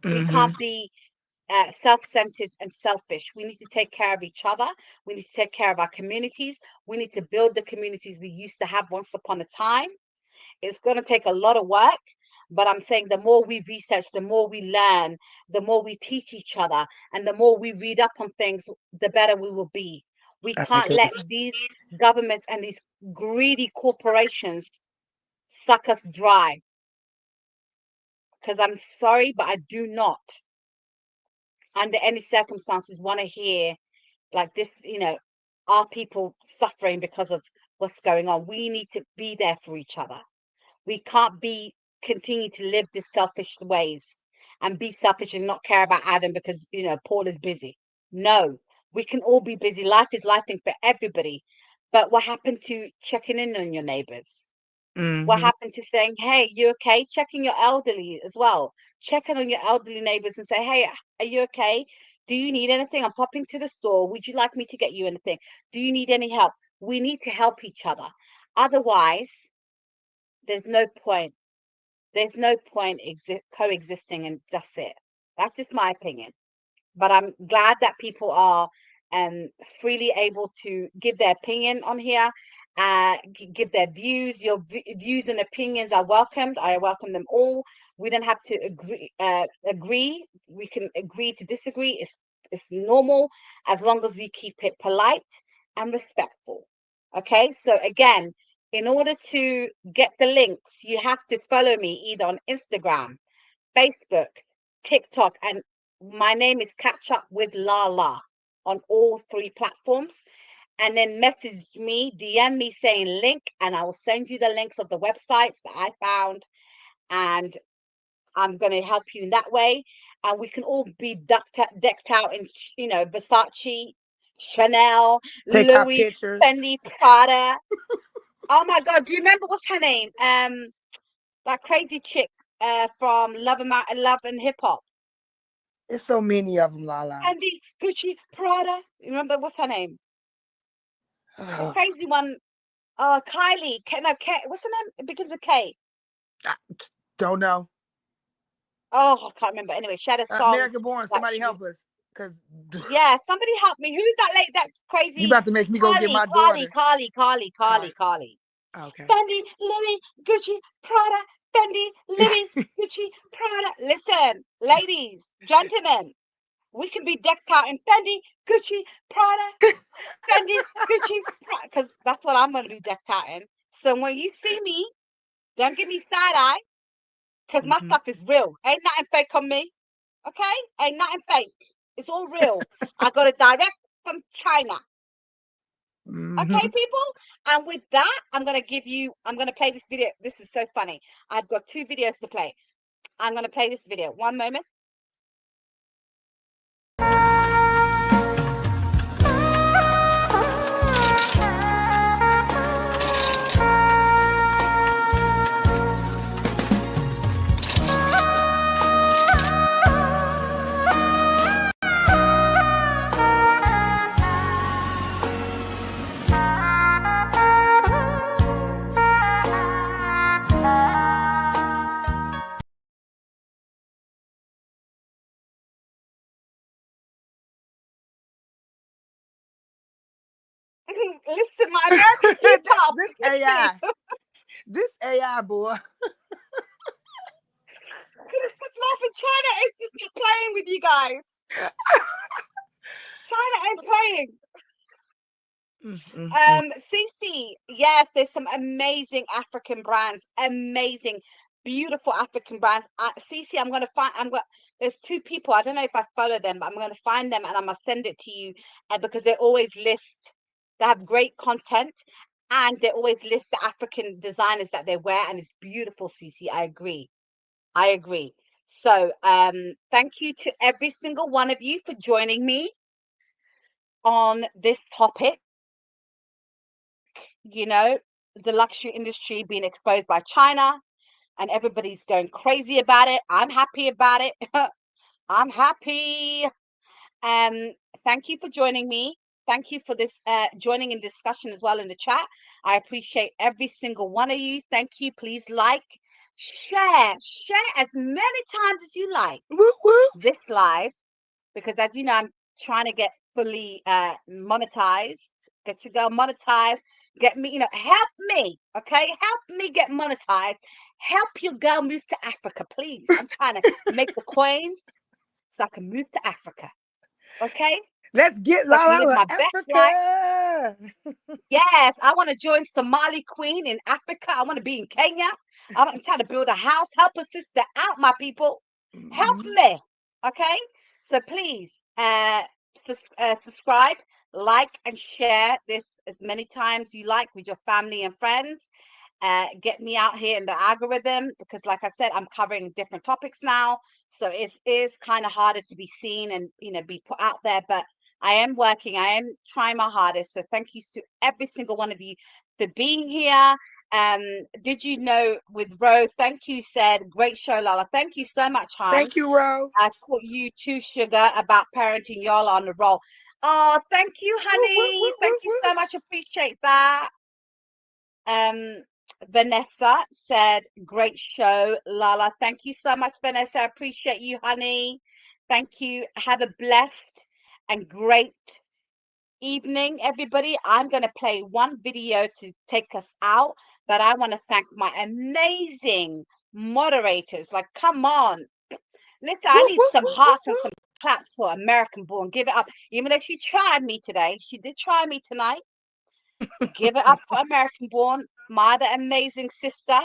We Mm-hmm. can't be self-centered and selfish. We need to take care of each other. We need to take care of our communities. We need to build the communities we used to have once upon a time. It's going to take a lot of work, but I'm saying the more we research, the more we learn, the more we teach each other, and the more we read up on things, the better we will be. We I can't agree. let these governments and these greedy corporations suck us dry. Because I'm sorry, but I do not, under any circumstances, want to hear like this, our people suffering because of what's going on. We need to be there for each other. We can't continue to live this selfish ways and be selfish and not care about Adam because Paul is busy. No, we can all be busy. Life is lifing for everybody. But what happened to checking in on your neighbors? What Mm-hmm. happened to saying, hey, you okay? Checking your elderly as well. Checking on your elderly neighbors and say, hey, are you okay? Do you need anything? I'm popping to the store. Would you like me to get you anything? Do you need any help? We need to help each other. Otherwise, there's no point. There's no point coexisting, and that's it. That's just my opinion. But I'm glad that people are freely able to give their opinion on here, give their views. Your views and opinions are welcomed. I welcome them all. We don't have to agree. We can agree to disagree. It's normal as long as we keep it polite and respectful. Okay, so again, in order to get the links, you have to follow me either on Instagram, Facebook, TikTok, and my name is Catch Up with Lala on all three platforms. And then message me, DM me saying link, and I will send you the links of the websites that I found. And I'm going to help you in that way. And we can all be decked out in, Versace, Chanel, Take our Louis, pictures. Fendi, Prada. Oh my God, do you remember what's her name? That crazy chick from Love and Hip Hop. There's so many of them, Lala. Fendi, Gucci, Prada. Remember what's her name? The crazy one. Kylie. No, what's her name? It begins with K. Don't know. Oh, I can't remember. Anyway, she had a song. American Born. Somebody help us, cause Yeah, somebody help me. Who's that lady? That crazy. you about to make me go get my daughter. Carly. Okay. Fendi, Louis, Gucci, Prada. Fendi, Louis, Gucci, Prada. Listen, ladies, gentlemen, we can be decked out in Fendi, Gucci, Prada, Fendi, Gucci, Prada, because that's what I'm going to be decked out in. So when you see me, don't give me side eye, because my stuff is real. Ain't nothing fake on me, okay? Ain't nothing fake. It's all real. I got it direct from China. Okay, people? And with that, I'm going to play this video. This is so funny. I've got 2 videos to play. I'm going to play this video. One moment. Listen, my American people. this Listen. AI. This AI boy. Gonna stop laughing. China is just not playing with you guys. China ain't playing. Cece, yes, there's some amazing African brands, amazing, beautiful African brands. Cece, there's two people. I don't know if I follow them, but I'm gonna find them and I'm gonna send it to you, because they always list. They have great content, and they always list the African designers that they wear, and it's beautiful. Cece, I agree. So, thank you to every single one of you for joining me on this topic. You know, the luxury industry being exposed by China, and everybody's going crazy about it. I'm happy about it. I'm happy. Thank you for joining me. Thank you for this joining in discussion as well in the chat. I appreciate every single one of you. Thank you. Please like, share as many times as you like this live, because as you know, I'm trying to get fully monetized. Get your girl monetized. Get me, help me, okay? Help me get monetized. Help your girl move to Africa, please. I'm trying to make the coins so I can move to Africa, okay? Let's get So I can live Lala my best life. Africa. Yes, I want to join Somali Queen in Africa. I want to be in Kenya. I'm trying to build a house. Help a sister out, my people. Help me, okay? So please, subscribe, like, and share this as many times you like with your family and friends. Get me out here in the algorithm, because like I said, I'm covering different topics now, so it is kind of harder to be seen and be put out there, but I am working. I am trying my hardest. So thank you to every single one of you for being here. Did you know with Ro? Thank you, said great show, Lala. Thank you so much, hon. Thank you, Ro. I caught you too, Sugar, about parenting y'all on the roll. Oh, thank you, honey. Thank you so much. Appreciate that. Vanessa said, great show, Lala. Thank you so much, Vanessa. I appreciate you, honey. Thank you. Have a blessed and great evening, everybody. I'm going to play one video to take us out, but I want to thank my amazing moderators. Like, come on. Listen, I need some hearts and some claps for American Born. Give it up. Even though she tried me today, she did try me tonight. Give it up for American Born, my other amazing sister,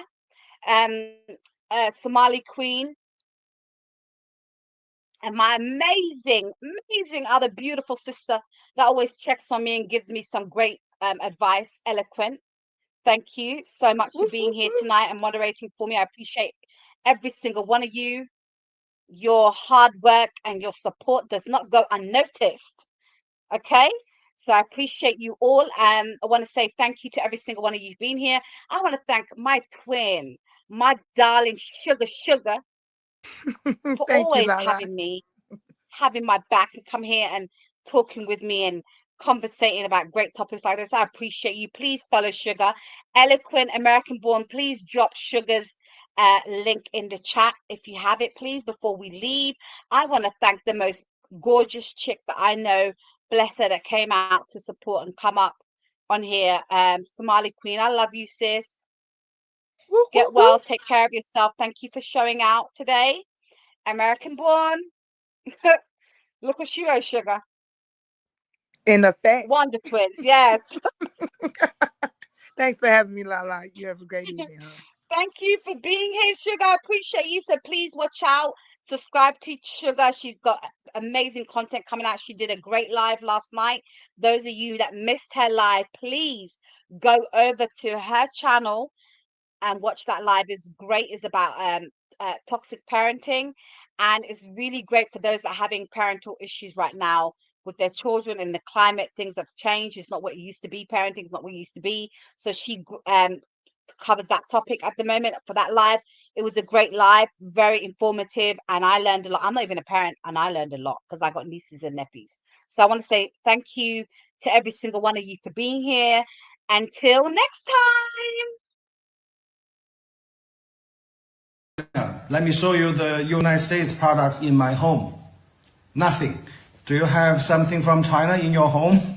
Somali Queen, and my amazing other beautiful sister that always checks on me and gives me some great advice, Eloquent. Thank you so much for being here tonight and moderating for me. I appreciate every single one of you. Your hard work and your support does not go unnoticed. Okay? So I appreciate you all. I want to say thank you to every single one of you being here. I want to thank my twin, my darling Sugar, for always having my back and come here and talking with me and conversating about great topics like this. I appreciate you. Please follow Sugar. Eloquent American Born, please drop Sugar's link in the chat if you have it, please, before we leave. I want to thank the most gorgeous chick that I know, bless her, that came out to support and come up on here. Somali Queen, I love you, sis. Get well, take care of yourself. Thank you for showing out today. American Born. Look what she wrote, Sugar. In effect. Wonder Twins, yes. Thanks for having me, Lala. You have a great evening, huh? Thank you for being here, Sugar. I appreciate you. So please watch out. Subscribe to Sugar. She's got amazing content coming out. She did a great live last night. Those of you that missed her live, please go over to her channel and watch that live. It's great. It's about toxic parenting, and it's really great for those that are having parental issues right now with their children and the climate. Things have changed. It's not what it used to be. Parenting is not what it used to be. So she covers that topic at the moment for that live. It was a great live, very informative, and I learned a lot. I'm not even a parent, and I learned a lot because I got nieces and nephews. So I want to say thank you to every single one of you for being here. Until next time. Let me show you the United States products in my home. Nothing. Do you have something from China in your home?